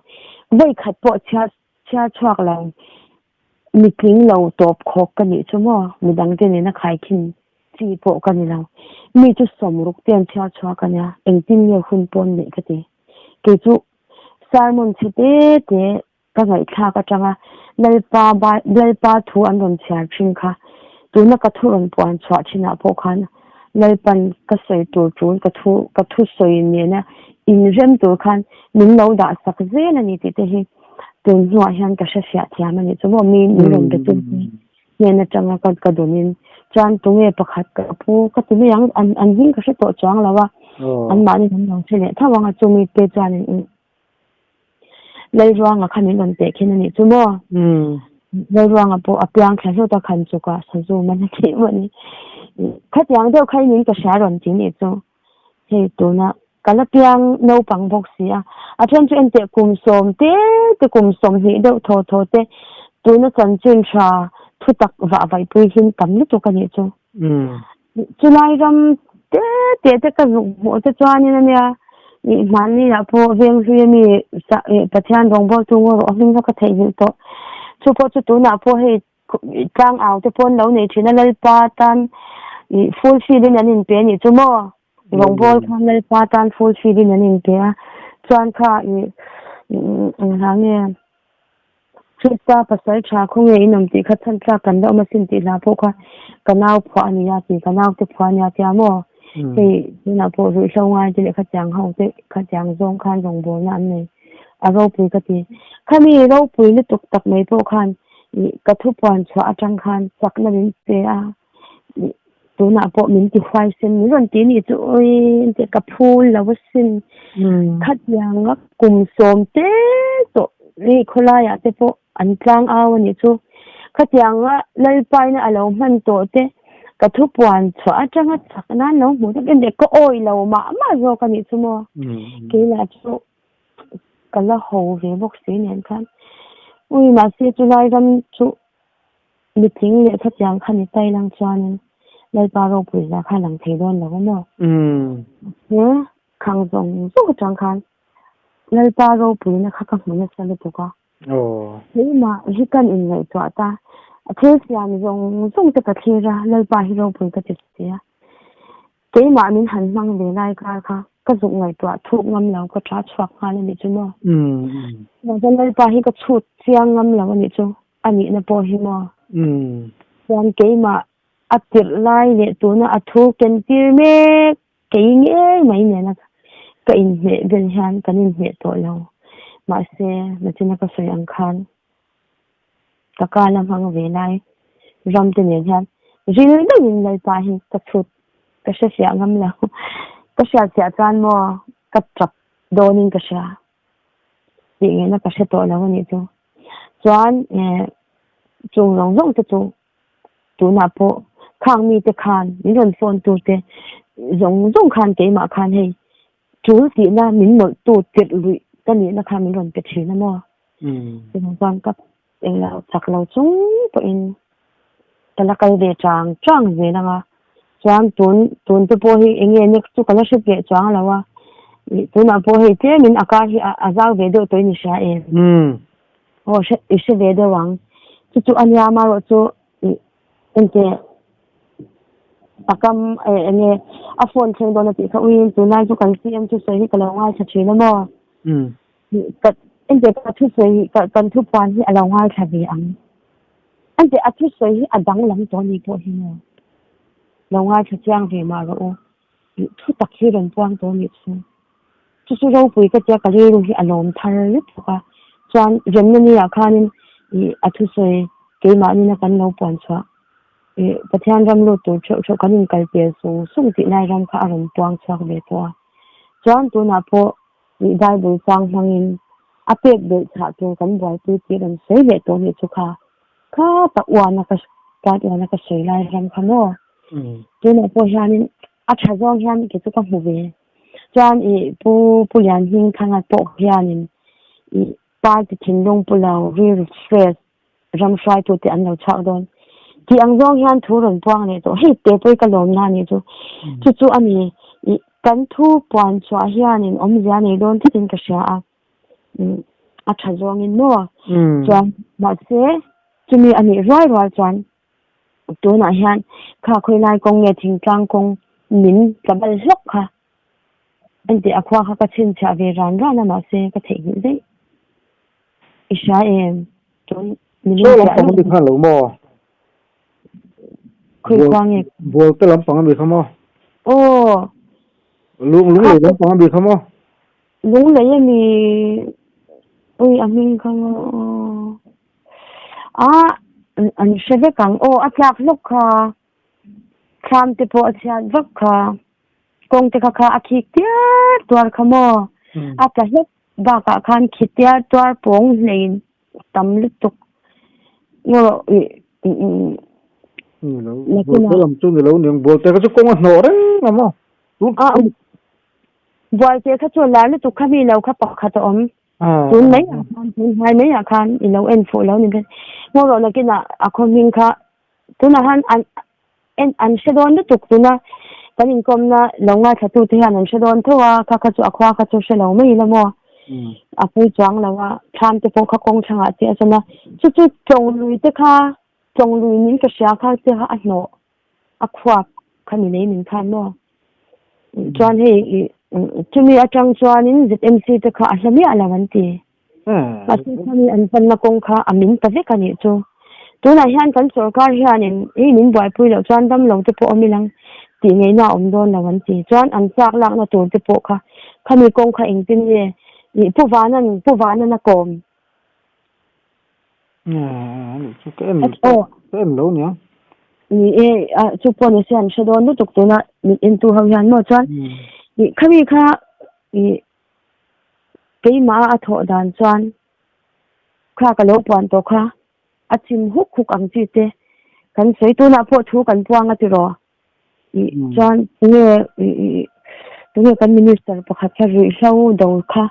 voi khat po cha swak lo mi king lo top khok ka ni chumo mi dang te ni na khai khin chi po ka ni lo mi chu som ruk ten cha swak ka nya engtin ye hun pon ni ka ti ke chu sermon chite te ka ngai tha ka changa lal pa thu an ron char thin kha tu na ka thu ron puan chwa china po khan lal pan ka soi tur chun ka thu soi ne na in rem tur khan min lo da sak ze na ni ti te hi tu nuwa hian ka shafia thiam ani chu mo mi ron de tu ne na changa ka domin chan tu nge pakhat ka pu ka ti me yang an hing ka se to chang lawa an ma ni lo chele thawanga chu mi pe chan lai ruanga khanin lon te khin ani chu mo lai ruanga po apyang kha so ta khan chu ka sa zu man thi mani khat yang deu khai nin ka sha ron tin ni chu he tu na kala piang no pang box sia a chen chen te kum som hi deu tho te tu na chan chen tha thu tak wa vai pui hin kam ni to ka ni chu chulai ram te ka mo te chani na nia ni man ni la po veng ri mi sa pathian dong bo tu ngo ro hing ka thei hin to chu po chu tu na po he tlang aw te pon lo nei thina lal pa tan i full feeding an in pe ni chu mo dong bo khan lal pa tan full feeding an in pe a chuan kha i hange chita pasal cha khong e inom ti kha than tla kan do ma sin ti la po kha kanau phwa ani ya ti kanau te phwa nya ti amo thì na po ru so ngai ti kha chang ho te kha chang zong khan dong bo na nei a ro pu ka ti khami ro pui na tuk tak mai po khan ka thu pon chwa atang khan sakna min pe a tu na po min ti khwai sen ni ron ti ni chu oi te ka phul la wasin khat yang ngak kum som te to ri khola ya te po an tlang aw ni chu khat yang a lai pai na alo man to te ka thu pon chwa atang a sakna no mu ta de ko oi lo ma zo ka ni chu mo ke la chu kala ho ve bok se nen khan ui ma se chu lai ram chu mi thing le khat yang khan ni tai lang chuan lai pa ro pui la khan lang thei don lo mo khang zong zu chang khan lai pa ro pui na kha ka mu na sa le pu ka ni ma hi kan in lai to ta a the siam zong ta ka thira lai pa hi ro pui ka ti ya ke ma min han mang le lai ka ka zuk ngai to thu ngam lo ka tha chwak khan ni chu mo na jan lai pa hi ka chut chiang ngam lo ni chu ani na po hi mo jan ke ma atir lai le tu na athu ken tir me ke nge mai ne na ka in me ben han kan in me to lo ma se na china ka sai ang khan ka ka na hang ve lai ram te ne han ri na in lai pa hi ka chut ka se sia ngam lo ka sia sia chan mo ka chap donin ka sia ti nge na ka se to lo ni chu chuan chung rong rong te chu tu na po khang mi te khan ni ron phone tu te rong khan ke ma khan hei chu ti na min mo tu tet lui ta ni na khan min ron pe thi na mo chung kwang ka eng la chak lo chung po in ta la kai de chang ve na nga chuan tun te po hi enge next chu kala she ke chang la wa tu na po hei te min aka hi azal ve do to ni sha e she ve do wang chu anya ma ro chu ente akam enge a phone theng do na ti kha win tu nai chu kan cm chu sei hi kala ngai cha thina mo ka ente ka thu sei ka kan thu pan hi ala ngai tha bi ang ente a thu sei hi adang lang to ni po hi mo lo ngai cha chiang ve ma ro thu tak hi ron puang to ni chu ro pui ka cha ka le ru hi alom thar lu ka chuan jem ni a khanin a thu sei ke ma ni na kan lo pon chwa pathian ram lo tu chho kanin kal pe sung ti nai ram kha aron puang chak ve to chuan tu na po dai bu sang hangin apek de cha tu kan boi tu ti ran sei ve to ni chu kha ta wa na ka sei lai ram kha no tu na po hanin a tha zong han ke chu ka mu ve chuan pu lian hing thanga po hianin pa ti thindong pulau ri stress ram sai tu ti an lo chak don ti ang zong hian thu ron puang ne to hei te poi ka lom na ni chu ani kan thu puan chwa hianin om zia nei don ti tin ka sha a tha zong in no chuan ma se chumi ani roi chuan tu na hian kha khoi lai kong nge thing tlang kong min ka bal hlok kha ante akwa kha ka chin cha ve ran na ma se ka thei ni dei isha chun min lo pang bi khan lo mo khoi kwang e bol te lam pang bi khamo lung le lam pang bi khamo lung le mi ui amin khang an sheve kang atlak lok kha kham te po achia vak kha kong te kha akhik tia twar khamo atla hlek ba ka khan khitia twar pong lein tam lutuk ngo bol lam chu ni lo ning bol te ka chu kong no re ngamo bol te kha chu la lu tu kha mi lo kha pa kha to om tun mấy hai mấy khan ilo en fo lo ni ben ngo ro na kina akhom hing kha tuna han an shedon tu tuna kanin kom na longa tha tu te han an shedon thowa kha chu akhwa kha chu shelo mai la mo apui chang lawa tham te po kha kong changa te asana chu chong lui te kha chong lui nin ka sha kha te ha no akhwa khani nei min khan mo chuan hei chumi atang chuanin ZMC te kha ahlami alawan ti ati khani an pan na kong kha amin ta ve kani chu tuna hian kan sarkar hianin min boi pui lo chuan dam lo te po omilang ti ngei na om don lawan ti chuan an chak lak na tur te po kha khani kong kha engtin ye pu vana na kom cái em lâu nhá ni chụp phone xem sẽ đón lúc tục na in tu hao yan mo chuan ni khami kha cái mà thọ đàn chuan kha ka lo pan to kha achim huk huk ang chi te kan sei tu na pho thu kan puang ati ro chuan nghe kan minister pakhat kha ri hlau do kha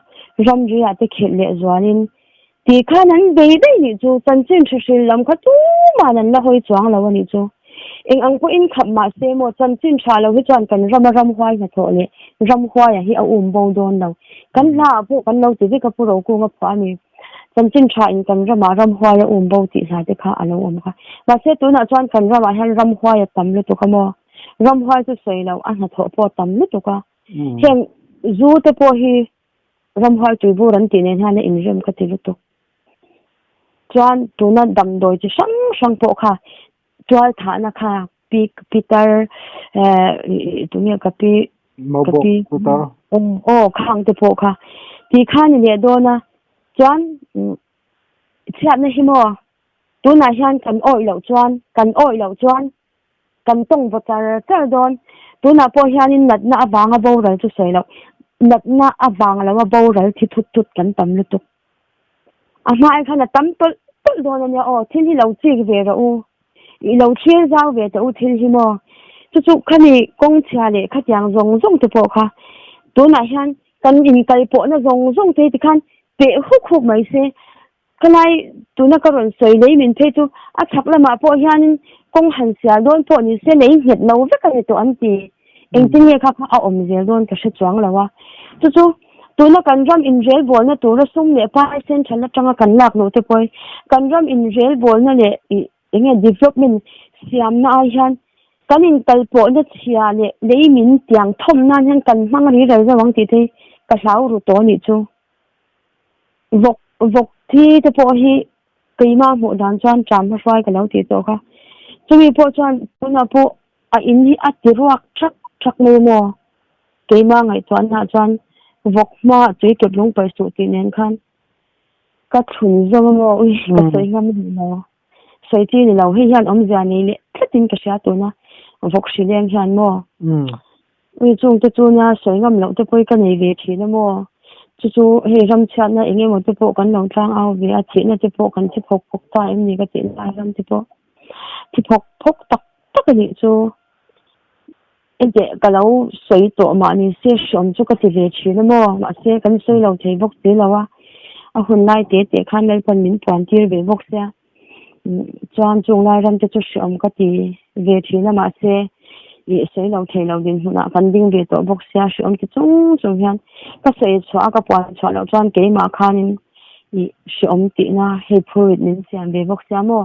ram ri ate khel le zuanin ti kha nan dei dei ni chu chanchin thrisil lam kha tu ma nan la hoi chuang lo ni chu eng ang ko in khap ma se mo chanchin tha lo hi chuan kan ram hwai na tho le ram hwai hi a bo don lo kan la bu kan lo ti ka pu ro ku nga pha ni chanchin tha in kan ram hwai a bo ti sa te kha alo kha ma se tu na chuan kan han ram hwai tam le tu ka mo ram hwai chu sei lo a na tho po tam le tu ka chen zu te po hi ram hwai tu bu ran ti ne ha na in rem ka ti lu tu chuan tu na dam doi chi sang po kha chual tha na kha Peter tu ne ka pi Peter khang te po kha ti kha ni le do na chuan chat na hi mo tu na hian kan oi lo chuan kan tong char don tu na po hian in nat na awanga bo ral chu sei lo nat na awang lo bo ral thi thut kan tam lu tu a mai khana tam tol don ania thin hi lo chi ve ra u i lo thil zau ve ta u thil hi mo chu khani kong chia le kha tiang zong te po kha tu na hian kan in kai po na zong te ti khan te huk mai se kanai tu na karon soi nei min the chu a thak lama po hian kong han sia don po ni se nei het lo ve ka to an ti eng tin ye kha a om zel don ka se chuang lawa chu tu na kan ram in rel bol na tu ra sum le pa sen thala tanga kan lak no te poi kan ram in rel bol na le enge development siam na ai hian kan in kal po na chia le lei min tiang thom na hian kan mang ri ral zawang ti the ka hlau ru to ni chu vok thi te po hi keima mu dan chuan tram hrai ka lo ti to kha chumi po chuan tuna po a in hi a ti ruak thak le mo keima ngai chuan na chuan vok ma chei ke long pai su ti nen khan ka thun zama mo ui ka sei ngam ni mo sei ti ni lo hi hian om zia ni le thlatin ka sha to na vok si leng hian mo ui chung te chu na sei ngam lo te poi ka nei ve thi na mo chu he ram chat na enge mo te po kan long tlang au ve a chi na te po kan chi phok ta em ni ka ti na ram te po chi phok tak ni chu ente kalau sei to ma ni se shom chu ka ti ve chi na mo ma se kan sei lo thei bok te lawa a hun lai te khan lai pan min pwan tir ve bok sia chuan chung lai ram te chu shom ka ti ve thi na ma se i sei lo thei lo din huna kan ding ve to bok sia shom ki chung hian ka sei chwa ka pwan chwa lo chuan ke ma khanin i shom ti na he phuit nin siam ve bok sia mo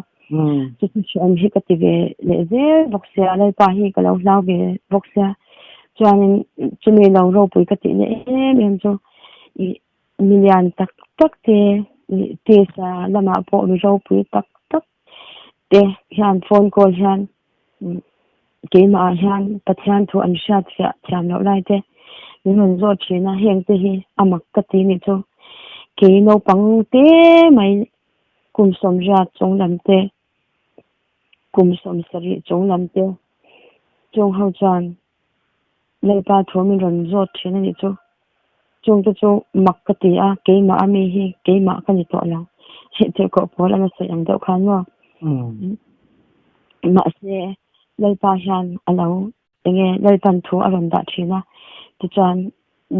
chu shom hi ka ti ve le ze bok sia lai pa hi ka lo lau ve bok sia chuan chumi lo ro pui ka ti ne em chu i million tak te sa lama po ro pui tak te hian phone call hian ke ma hian pathian thu an shat sia cham lo lai te min zo china heng te hi amak ka ti ni chu ke no pang te mai kum som ja chong lam te kum som sari chong lam te chong hau chan le pa thu min ron zo china ni chu chung te chu mak ka ti a ke ma ami hi ke ma ka ni to la he te ko pola ma sa yang do khan mo ma se lai pa hian alo enge lai pan thu aron da thina ti chan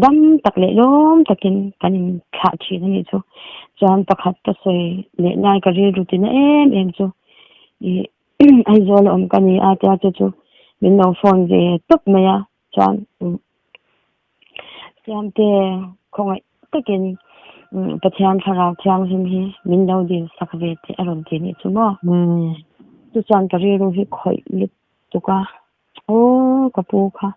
dam tak le lom takin kanin kha thina ni chu chan pakhat ta sei le nai ka ri rutin em chu i ai zol om kani a ta chu min no phone ve tuk maya chan siam te khongai takin pathian tharau thiang him hi min lo din sakve te aron ti ni chu mo tu chan ka ri ru hi khoi lit tuka kapu kha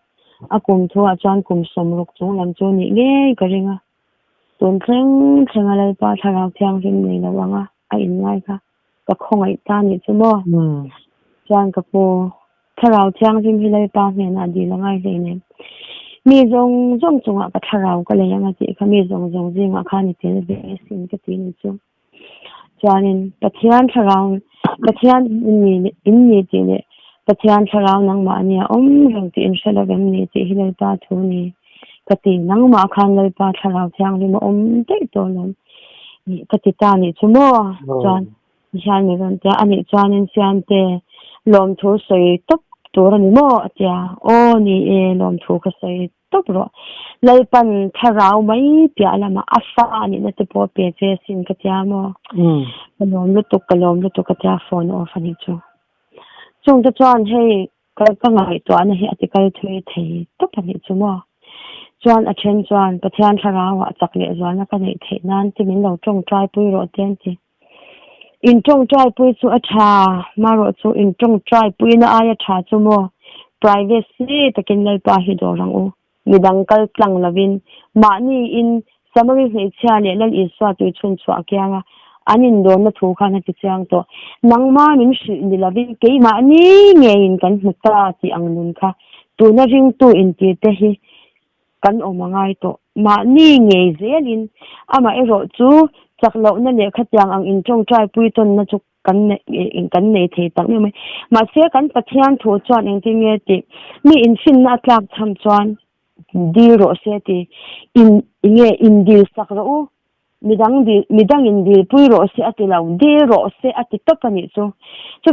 akum thu a chan kum som ruk chung lam chu ni nge ka ringa tun thleng lai pa tharau thiang him nei lawanga a in ngai kha ka khongai ta ni chu mo chan kapu tharau thiang him hi lai pa me na di langai le ne mi zong chunga ka tharau ka le yang ti kha mi zong jinga kha ni te be sin ka ti ni chu chuanin pathian tharau pathian in ni ti ne pathian tharau nang ma ania rang ti in shalagam ni ti hilai pa thu ni kati nang ma khan lai pa tharau chang ni ma te to lam ni kati ta ni chumo chuan hian ni ron ta ani chuanin sian te lom thu sei top tur ni mo atia o ni e lom thu ka sei top ro lai pan tharau mai pia lama afa ni na te po pe che sin ka tia mo kalom lu tu ka tia phone off ani chu chung ta chuan hei ka ngai to an he ati kal thui thei top ani chu mo chuan a then chuan pathian tharau a chak le zuan na ka nei thei nan ti min lo tong trai pui ro ten ti in tong trai pui chu a tha ma ro chu in tong trai pui na aya tha chu mo privacy takin lai pa hi do rang u midang kal tlang lavin ma ni in samari he cha le lal iswa tu chun chwa kyanga anin do na thu kha na ti chang to nang ma min shi ni lavin ke ma ni nge in kan hutta ti ang nun kha tu na ring tu in ti te hi kan omangai to ma ni nge zelin ama ero chu chaklo na le khatyang ang in tong trai pui ton na chu kan nei the tak ni mai ma se kan pathian tho chuan eng ti nge ti mi in sin na tlak cham chuan di ro se ti in dil sak ro midang in dil pui ro se ati lau di ro se ati topani chu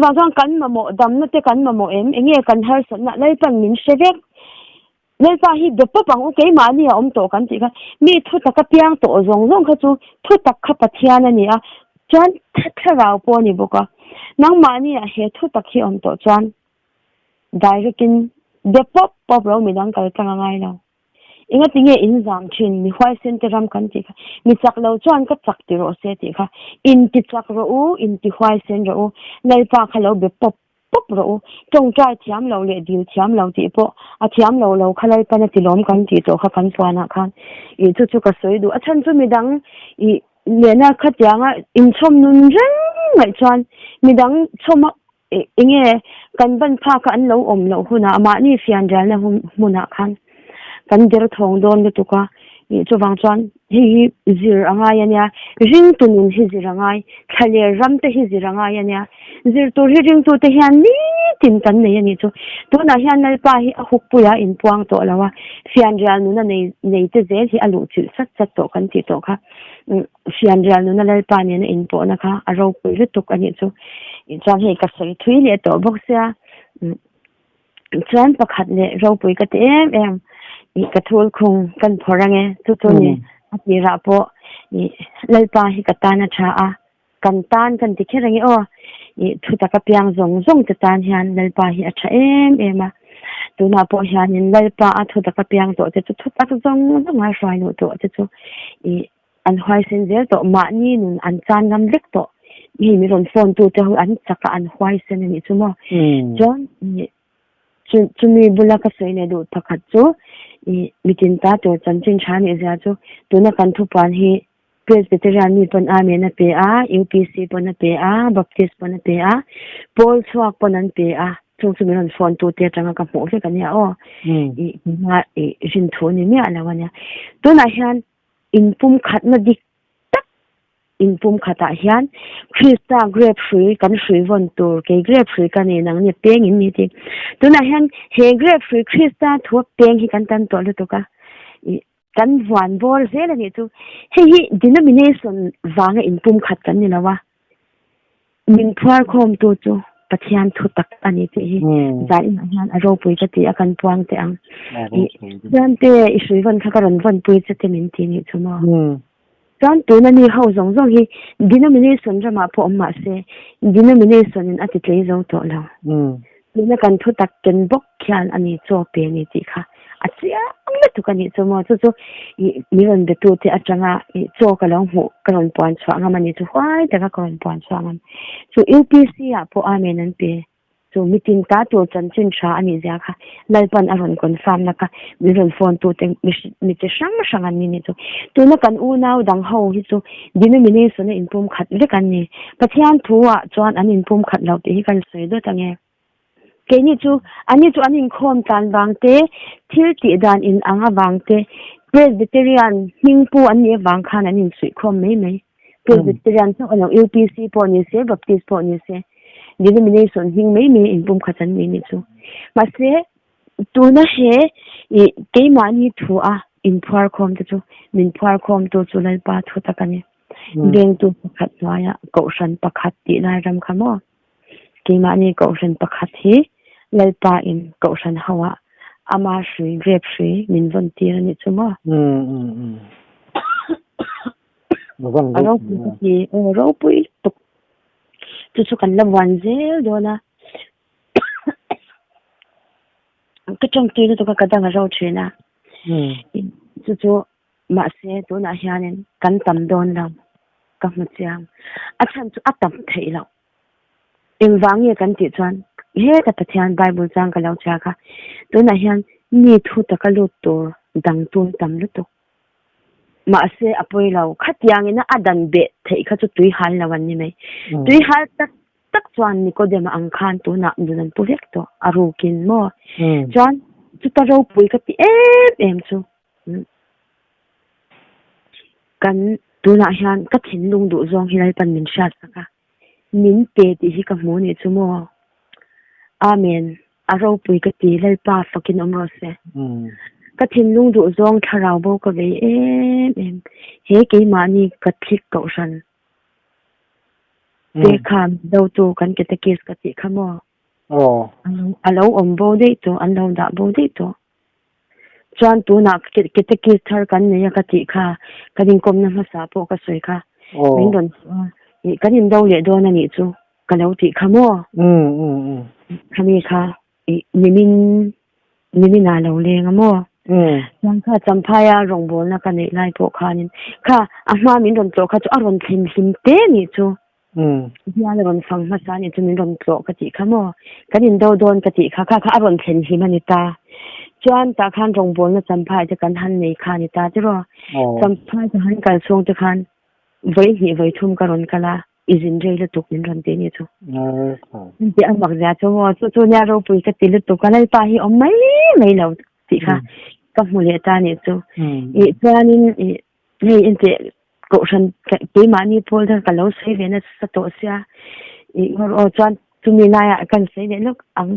ba jang kan ma mo dam na te kan ma mo enge kan har san na lai pan min sevek lai pa hi de pa pang ke ma ni to kan ti ka mi thu ta ka piang to zong kha chu thu tak kha pathian ani a chuan tharau po ni boka nang ma ni a he thu tak hi to chuan direct in de pop ro mi dang kal tanga ngai lo inga tinge in zam thin mi hwai center ram kan ti kha mi chak lo chuan ka chak ti ro se ti kha in ti chak ro u in ti hwai sen ro u lai pa khalo be pop ro tong trai thiam lo le dil thiam lo ti po a thiam lo khalai pa na ti lom kan ti to kha kan swana khan I chu ka soi du a chan chu mi dang I le na khatyanga in chom nun rang ngai chuan mi dang choma inge kan ban pha ka an lo om lo huna ama ni fian dal na huna khan kan der thong don le tuka I chu wang chuan hi zir anga ya ring tunun hi zir anga khale ram te hi zir anga ya zir tu hi ring tu te hian ni tin kan nei ani chu tu na hian nal pa hi a huk puya in puang to lawa fian ral nu na nei te zel hi alu chil sat to kan ti to kha fian ral nu na lal pa ni na in po na kha a ro pu ri tuk ani chu chuan hei ka sei thui le to bok sia chuan pakhat le ro pui ka te em I ka thul khung kan phorange chu ni ati ra po I lal pa hi ka ta na tha a kan tan kan ti kherange o I thu ta ka piang zong te tan hian lal pa hi a tha ema tu na po hian in lal pa a thu ta ka piang to te chu thu ta zong ngai fai no to te chu I an hwai sen zel to ma ni nun an chan ngam lek to mi ron phone tu te an chaka an hwai sen ni chu mo John chumi bula ka sei ne du pakhat chu I mitin ta to chanchin chan e ja chu tuna kan thu pan hi Presbyterian mi pon a me na pe a UPC pon na pe a Baptist pon na pe a Paul swak pon an pe a chung chumi ron phone tu te tanga ka mo fe kan ya o I ma jin thu ni me ala wania tuna hian in pum khat na dik in pum khata hian Krista grape free kan free von tur ke grape free kan nang ni peng in ni ti tuna hian he grape free Krista thu peng hi kan tan to lu to ka kan wan bol zel ani tu he hi denomination wanga in pum khat kan ni lawa min phar khom tu chu pathian thu tak ani ti hi zai hian a ro pui ka ti akan puang te ang jan te I free von kha karon von pui che te min ti ni chuma John tu na ni ho zong hi denomination rama po ma se denomination in ati tlei zo to la ni na kan thu tak ken bok kyan ani cho pe ni ti kha achia amna tu kan ni cho mo chu mi ron de tu te atanga cho ka long hu karon pon chwa nga mani chu hwai ta ka karon pon chwa ngam chu UPC a po a men an pe so meeting ta to chanchin sha ani ja kha lalpan aron confirm na ka mi ron phone tu te mi te sang an ni chu tu na kan u nau dang ho hi chu denomination in pum khat le kan ni pathian thuwa chuan an in pum khat lo te hi kan sei do tange ke ni chu anin khom tan bang te thil ti dan in anga bang te Presbyterian hingpu an ni bang khan anin sui khom mei Presbyterian so ano UPC po ni se Baptist po ni se denomination hing mai me in pum khatan ni chu ma se tu na he I ke mani thu a in phar khom chu min phar khom to chu lai pa thu ta kani beng tu pakhat waya ko shan pakhat ti lai ram khamo ke mani ko shan pakhat hi lai pa in ko shan hawa ama shui rep shui min von ti ni chu ma aro ki ro pui tuk chu kan la wan zel do na cái trong kia tôi có đang ở đâu chuyện à, chú mà xe tôi nói hiện nên cắn tầm đòn lòng, các một dạng, chân chú tầm thấy lòng, em vắng như cắn tiệt chân, hết cái thời Bible trang cái lâu cha cả, tôi nói hiện như thu tất cả lụt tổ đằng tuôn tầm lụt tổ, mà xe apoi lâu, khát yang nó đàn bể thấy khát chú túi hal làวันนี้ไหมtúi hal tak chuan ni ko dem ang khan tu na dunan pulek to aru kin mo chuan chu ta ro pui ka ti em chu kan tu na hian ka thin lung du zong hilai pan min shat saka min pe ti hi ka mu ni chu mo amen aro pui ka ti lai pa fakin omro se ka thin lung du zong tharau bo ka ve em he ke ma ni ka thik ko san để khám đầu tu kan cái cái cái gì khamo alo ombo đấy to alo đã bo đấy to chuan tu na cái cái thar kan ne ka ti kha kadin kom na sa po ka soi kha min don kadin dau le do na ni chu ka lo ti khamo khami kha nimin na lo le ngamo yang kha champaya rongbol na ka nei lai po kha nin kha ama min don to kha chu aron thin him te ni chu dia le ron fang ma sa ni chu min ron tlo ka ti khamo kadin do don ka ti kha aron thin him ani ta chuan ta khan rongbol na champhai te kan han nei kha ni ta ro champhai te han kal song te khan voi thum ka ron kala izin rei le tuk min ron te ni chu ti amak ja chu nya ro pui ka ti le tuk ka lai pa hi om mai lo ti kha ka mu le ta ni chu chuanin hei inte ko san ke mani pol da ka lo sei ve na sa to sia ngor chuan chumi na ya kan sei le lok ang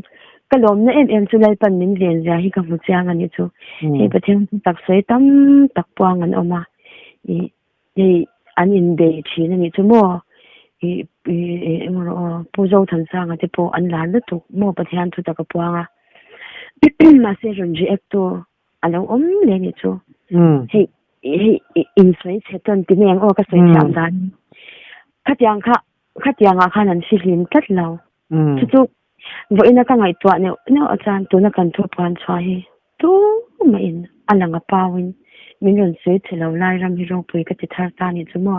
kalom na em chu lai pan min len ja hi ka mu chiang ani chu he pathian tak sei tam tak puang an oma an in be chi na ni chu mo ngor pu zo than sang ate po an lan lu tu mo pathian chu tak puanga ma se ron ji ek to alo le ni chu he in sai seton ti neng o ka sai chang dan khatyang a khan an silin tat lo chu vo ina ka ngai twa ne no achan tu na kan thu pan chwa hi tu ma in alanga pawin min ron sei thelo lai ram hi ro pui ka ti thar ta ni chu mo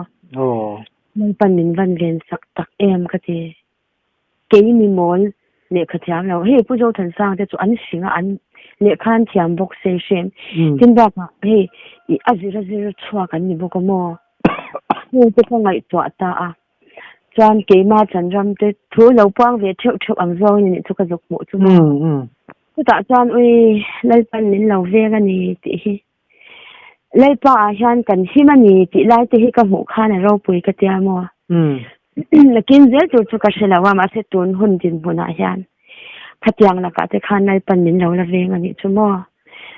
mai pan min van len sak tak em ka ti ke mi mol le khatyang lo he pu jo than sang te chu an singa an le khan thiam bok se shem tin ba ma he azira chwa kan ni bok mo he te ka ngai twa ta a chuan ke ma chan ram te thu lo pang ve theu ang zo ni chu ka jok mo chu chu ta chuan ui lai pan min lo ve ga ni ti hi lai pa a hian kan hi ma ni ti lai te hi ka mu khan ro pui ka tia mo lakin zel chu ka shela wa ma se tun hun din buna hian khatyang la ka te khan lai pan min lo la ve nga ni chu mo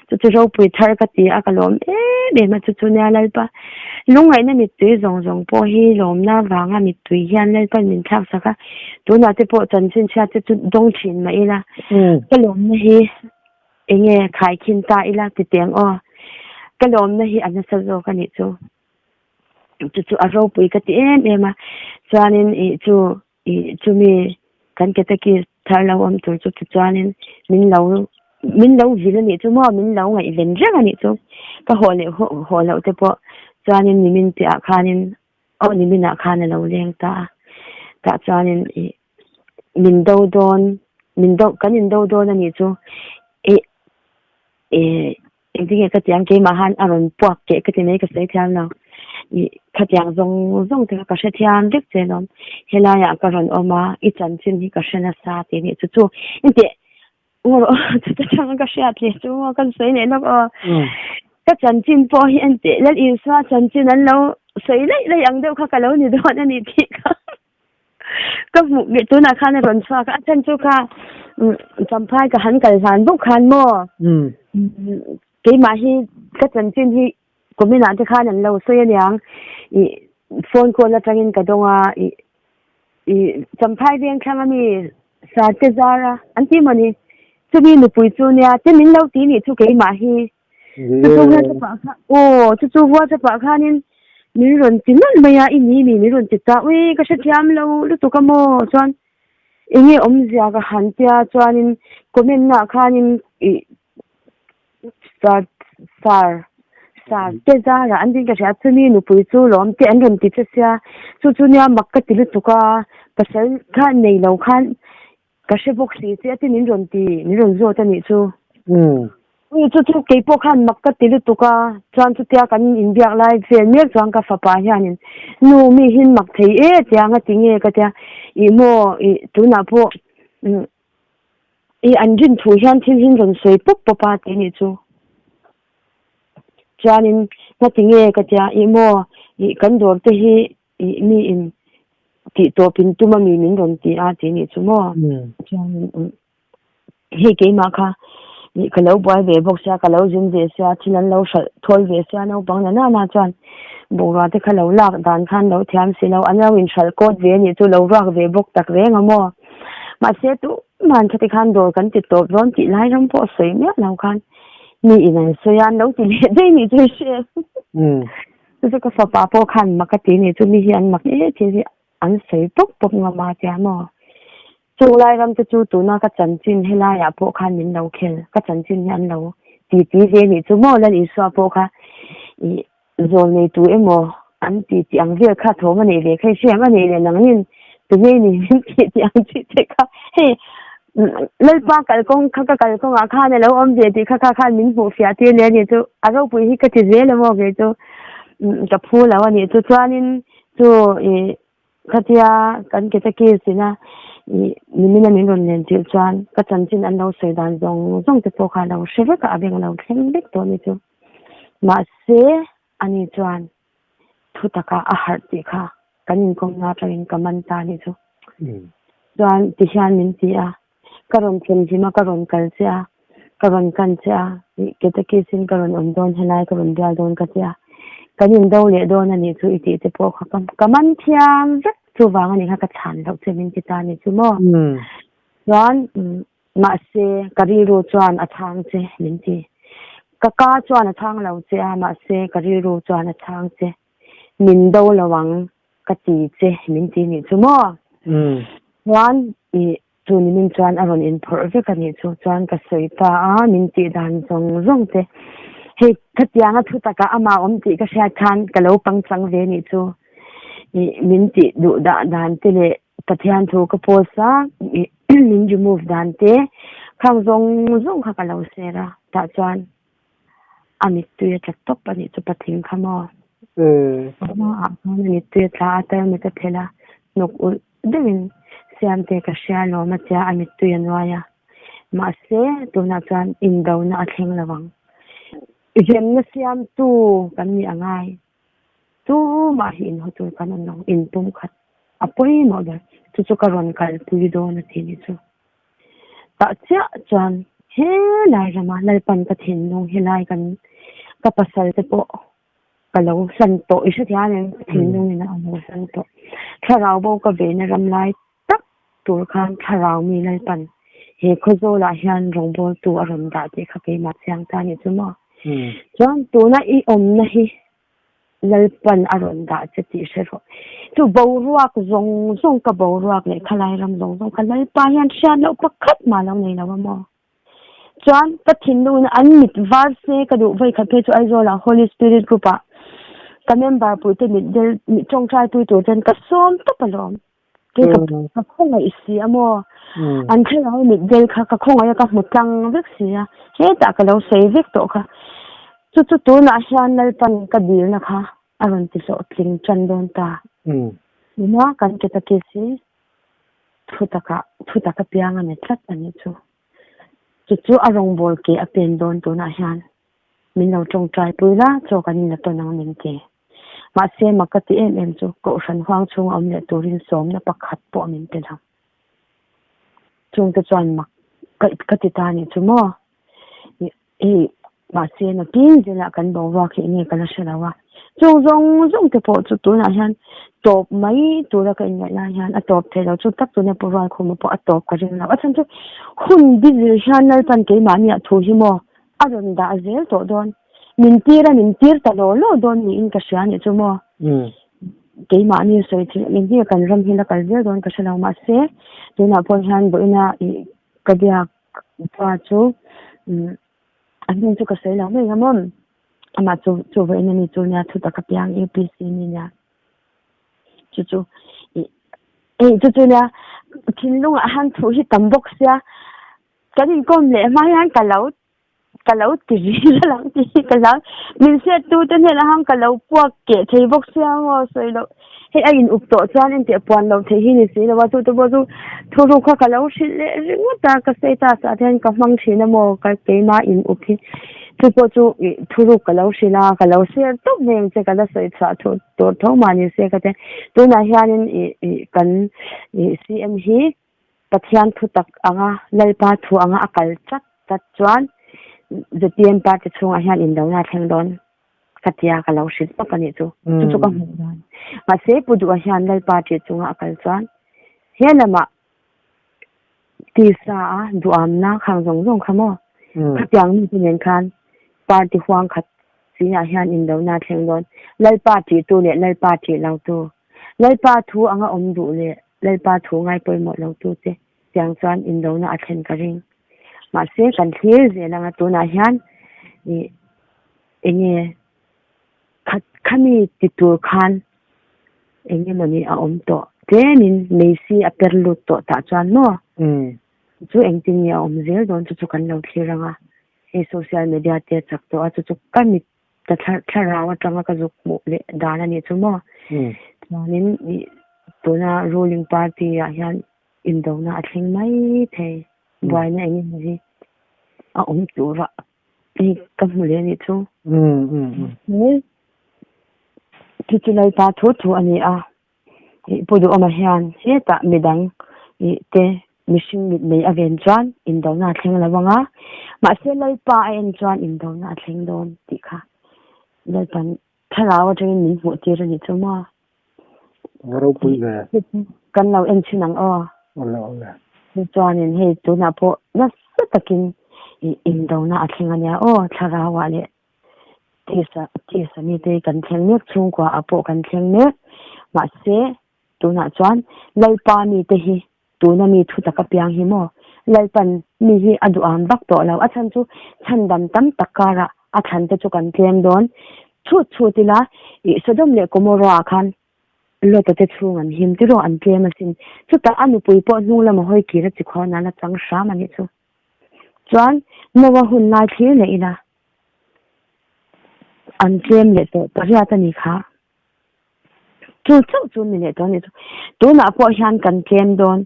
chu ro pui thar ka ti a ka lom be ma chu nya lai pa lungai na mi tui zong po hi lom na wanga mi tui hian lai pan min thak saka tu na te po chan chin cha te chu dong chin ma ila ka lom na hi enge khai khin ta ila ti teng o ka lom na hi an sa zo ka ni chu a ro pui ka ti em a chuanin chu mi kan ke ta ki thar lo om tu chu chuanin min lo vil ni chu mo min lo ngai len reng ani chu ka ho lo te po chuanin ni min ti a khanin ni min a khan lo leng ta chuanin min do don ani chu ding ka tiang ke ma han aron puak ke ka ti nei ka sei thiam lo khatyang zong te ka she thian dek che lom helaya ka ron oma I chan chin hi ka shena sa ti ni chu inte ngor ta chang ka she at le chu kan sei ne lok ka chan chin po hi ante lal in sa chan chin an lo sei lei ang deuh kha kalo ni don ani thi kha ka mu nge tu na khan ron sa ka chan chu kha champhai ka han kal han bu khan mo ke ma hi ka chan chin hi ko mi na te khan an lo so yang I phone ko la tangin ka donga I champhai veng khang ami sa te zara anti mani chu mi nu pui chu nya te min lo ti ni chu ke ma hi chu wa cha pa kha chu wa cha pa khanin mi ron tin nan maya mi ron ti ta we ka sha thiam lo lu tu ka mo chuan inge om zia ka han tia chuanin comment na khanin sar te zara an din ka sha chumi nu pui chu lom te an ron ti cha chu nya mak ka ti lu tu ka pasal khan nei lo khan ka she box si che ti nin ron zo ta ni chu chu ke po khan mak ka ti lu tu ka chuan chu tia kan in biak lai fen mek chuan ka fa pa hianin nu mi hin mak thei tia nga ti nge ka tia I mo tu na po an jin thu hian thin hin ron soi pop pa ti ni chu chuanin nga ti nge ka tia mo kan dor te hi mi in ti to pin tu ma mi min ron ti a ti ni chu mo chuan he ke ma kha kalau boy ve box ya kalau jin ve sia thinan lo thol ve sia no bang na chuan bora te khalo lak dan khan lo thiam si lo an lo in shal code ve ni chu lo rak ve bok tak ve ngamo ma se tu man thati khan dor kan ti to ron ti lai ram po sei me lo khan ni in so yan lo ti le dei ni chu she chu ka fa pa po khan ma ka ti ni chu mi hian mak e ti an sei pok ngama tia mo chu lai ram chu tu na ka chan chin hela ya po khan min lo khel ka chan chin yan lo ti ve ni chu mo lan I swa po kha zol nei tu emo an ti ang ve kha thoma nei le khai siam ani le nangin tu me ni ti ang chi te kha he lal pa kal kong kha a kha ne lo om je ti kha min bu fia ti le ni chu a ro pu hi ka ti ze le mo ge chu ka phu la wa ni chu chuanin chu khatia kan ke ta ki sina nimina min ron len til chuan ka chan chin an lo sei dan zong te po kha lo sheve ka abeng lo thleng bek to ni chu ma se ani chuan thu taka a har ti kha kanin kong na tawin kaman ta ni chu chuan ti hian min ti a karon chen jima karon kal cha karon kan cha ke ta ki sin karon on don helai karon dial don ka cha kanin do le don ani chu iti te po kha kaman thiam vek chu wang ani kha ka chan lo chemin ti ta ni chu mo chuan ma se kari ro chuan a thang che min ti ka chuan a thang lo che ma se kari ro chuan a thang che min do lawang ka ti che min ti ni chu mo chuan chu ni min chuan aron in phor ve ka ni chu chuan ka soi pa a min ti dan zong te he khatia nga thu taka ama om ti ka sha khan ka lo pang chang ve ni chu min ti du da dan te le pathian thu ka posa min remove dan te khang zong kha ka lo sera ta chuan amit tu ya top ani chu pathing khamo ma a ni tu ta ta me ka thela nok u devin siam te ka sha lo ma cha amit tu ya noya ma se tu na chuan in do na thleng lawang jem na siam tu kan ni angai tu ma hin ho tu kan no in tum khat apoi mo da chu karon kal pui do na thi ni chu ta cha chuan he lai rama lai pan ka thin nong he lai kan ka pasal te po kalo san to isa thian thin nong ina amo san to tharau bo ka ve na ram lai tak tur khan tharau mi lai pan he khozo la hian rong bol tu aron da te kha ke ma chiang ta ni chu mo chuan tu na I om na hi lalpan aron da chati shero tu boruak zong ka boruak le khalai ram zong khalai pa hian sha lo pakhat ma lo nei lawa mo chuan ta thin nu na an mit var se ka du vai kha pe chu ai zo la holy spirit group a ka member pu te mit del mi chong trai tu to chen ka som ta palom ke ka khong ai si amo an khela mit del kha ka khong ai ka mutang vek sia he ta ka lo sei vek to kha chu tu na hian nal pan ka bil na kha aron ti so tling chan don ta ma kan ke ta ke si thu taka pianga ne tlat ani chu arong bol ke apen don tu na hian min lo tong trai puila cho kan na to nang ning ke mà xe mà cái tiền em chú cậu sẵn hoang chung ông lệ tù rin xóm nó bạc hạt bộ mình tên hông chung ta chọn mặc cái tì ta này chú mò mà xe nó kín gì là cần bảo vào khi nghe cái là sao là chung rong cái bộ chú tù là hắn top mấy tù là cái này là hắn top thế là chú tắc tù này bảo vào không một bộ top cái gì là chân chú hun đi gì hắn là tan cái mà nhà thu hi mò rồi đã dễ tổ đòn mình tiết ta lo đòn mình cái sao này chú mò cái mà như vậy thì mình chỉ cần ram hin là cái dễ đòn cái sao mà xe thì nào phong han bữa na cái dia qua chú anh mình chú cái sao là mấy cái món mà chú vậy nên chú nhà thu ta cái piang APC này nha chú chú nha khi lúc hắn thu hi tầm bốc xe cái gì con lẽ mai hắn cả lâu thì là lắm thì cả lâu mình sẽ tu tên là hắn cả lâu qua kể thì bốc xe ngồi rồi đâu hết anh úp tổ cho nên tiệp quan lâu thì hình như là tu thu thu cả lâu thì lẽ riêng ta cái xe ta sẽ thành cái mang thì nó mò cái mà in úp thì thu thu cả lâu thì là cả lâu xe tốt nên sẽ cái đó sẽ thu thu mà như xe cái tu na hian kan CM hi pathian thu tak anga lalpa thu anga akal chat chuan ZPM party chunga hian in dona theng don katia ka lo shit pa kani chu chu ka mu dan ma se pudu a hian lal party chunga akal chuan helama tisa duam na khang zong khamo khatyang ni nen khan party huang khat sina hian in dona theng don lal party tu le lal party lo tu lal pa thu anga om du le lal pa thu ngai poi mo lo tu te tiang chuan in dona a then ka ring mà sẽ cần thiết gì là tụi này hắn thì anh khami titur khan anh mà mình ông to thế mình Messi aperlut to ta chuan no chú anh tin nhà ông dễ don chú cần lâu khi rằng social media te chắc to chú cái mình ta thà rawa trong cái dục bộ lệ đàn này chú mo nên tụi na ruling party à hắn in đâu na thing mấy thế vài này anh gì ông chủ ra đi cầm liền đi chú chú lấy ta thu anh bữa đó mà hiền hết ta mình đang te mission mình aven chuan in đâu na theng la wanga mà sẽ lấy pa en chuan in đâu na theng don ti kha lấy pan thalawa trên mình phụ ti ra ni chú ma ngaro pui về kan lau en chinang chuan in he tu na po na takin in đâu na theng ania thalawa le tisa mi te kan theng nek chung kwa apo kan theng nek ma se tu na chuan lai pa mi te hi tu na mi thu ta ka piang hi mo lai pan mi hi adu am bak to lo a chan chu chan dam tam takara a than te chu kan tlem don chu ti la sodom le komora khan lo ta te chung an him ti ro an tlem asin chu ta anu pui po nu la ma hoi ki ra chi kho na la chang sha ma ni chu chuan nowa hun lai thi le ina an tlem le to pariya ta ni kha chu mi le to ni tu na po hian kan tlem don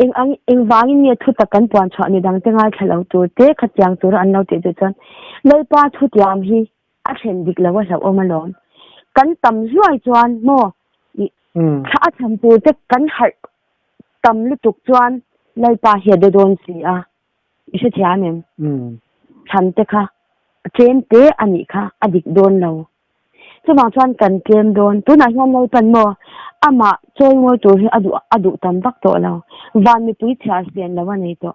eng wangin nge thu ta kan puan chha ni dang te ngai thalo tu te khatyang tur an lo te chu chan lei pa thu tiam hi a then dik lawa sa omalon kan tam zuai chuan mo kha tham pu te kan har tam lu tuk chuan lei pa he de don si a ise thianem than te kha chen te ani kha adik don lo chu ma chuan kan tlem don tu na hian lei pan mo ama choi mo tu hi adu tam bak to lo van mi pui thia sian lawa nei to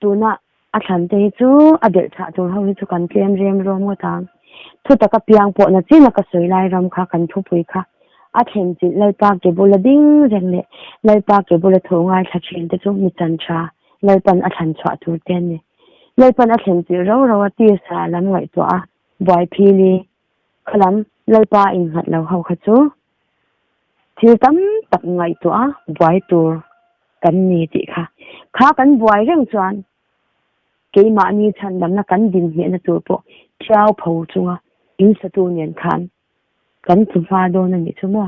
tu na a than te chu adel tha tu ho hi chu kan tlem rem ro mo tang thu ta ka piang po na chi na ka soi lai ram kha kan thu pui kha a then chi lai pa ke bula ding reng le lai pa ke bula tho ngai tha chen te chu mi chan cha lai pan a than chwa tu ten ni lai pan a then chi ro a ti sa lam ngai to a boy phili khalam lai pa in hat lo ho kha chu thil tam tak ngai to a boy tur kan ni ti kha kan boy reng chuan ke ma ni chan dam na kan din he na tur po chao pho chunga in sa tu nian khan kan chu fa do na ni chu mo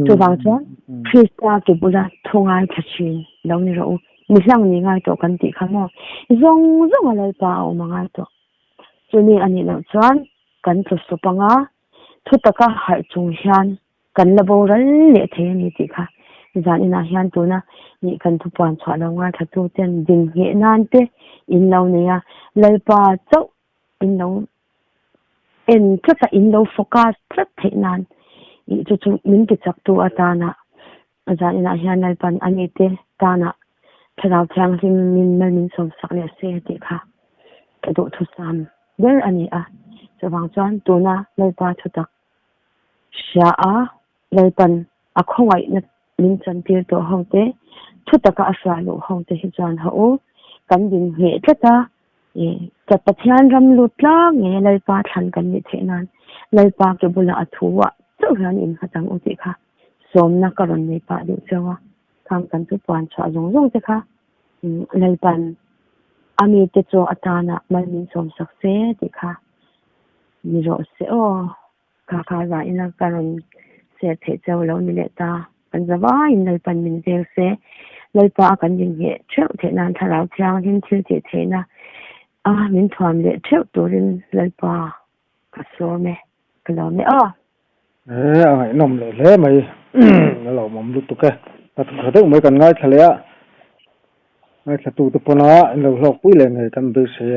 chu wang chuan krista ke bula thongai thachin lo ni ro mi sang ni ngai to kan ti kha mo zong alai pa o ma ngai to chu ni ani lo chuan kan chu su panga thu taka har chung hian kan la bo ral le the ni ti kha zan ina hian tu na ni kan thu pan chwa lo nga thatu ten ding he nan te in lo ne ya leipa chau in lo en chata in lo focus chat the nan I chu min ki chak tu atana zan ina hian leipan ani te tana tharaw thang sim min mal min som sak le se ti kha ka do thu sam ber ani a chawang chuan tuna leipa thutak sha a leipan a khongai na min chan tir to hote thutaka asra lo hote hi chuan ha o kan ding he tlata e chata thian ram lutla nge leipa than kan ni thenan leipa ke bula athuwa chuan in hatang uti kha somna karon nei pa du chawa khang kan tu pan cha zong zong te kha leipan ami te cho atana mal min som sakse ti kha mi ro se o ka ra ina karon se the chaw lo ni le ta kan zawa in leipan min vel se leipa kan ding he theu the nan tharaw thiang hin thil te thena a min thwam le theu turin leipa ka so me kalo me a ai nom le mai lo mom lu tu ke ta thade mai kan ngai thale a ngai thatu tu pona lo hlok pui le ngai kan be se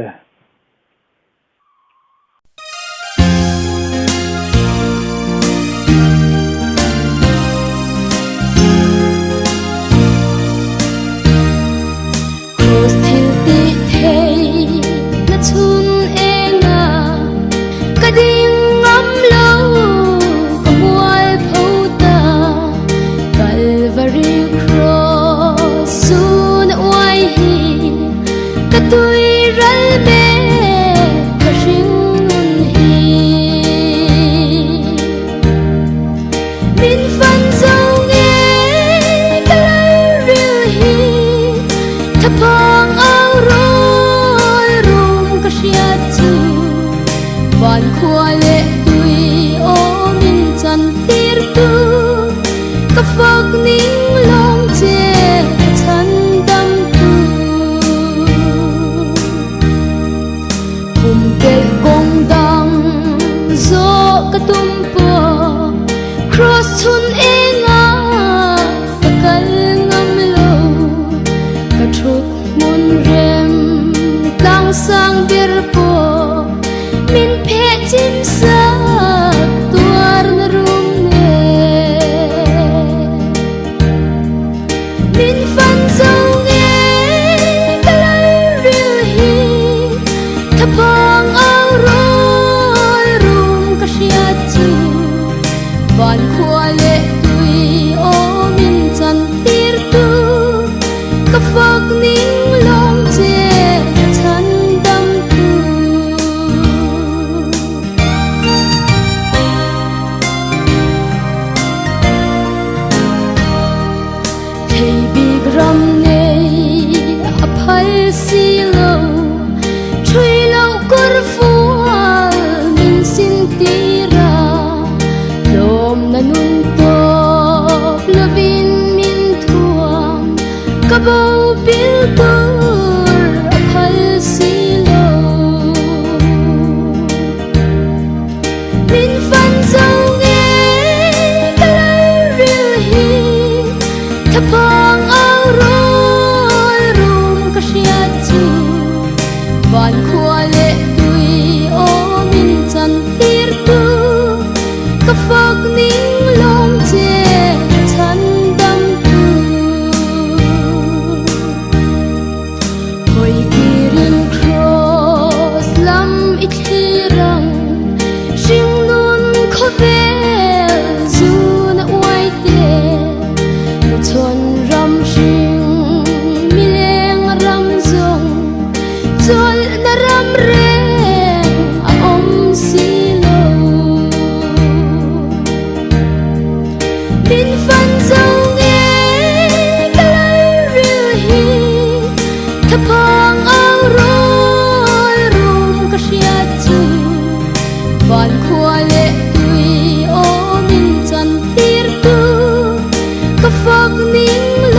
Phật ninh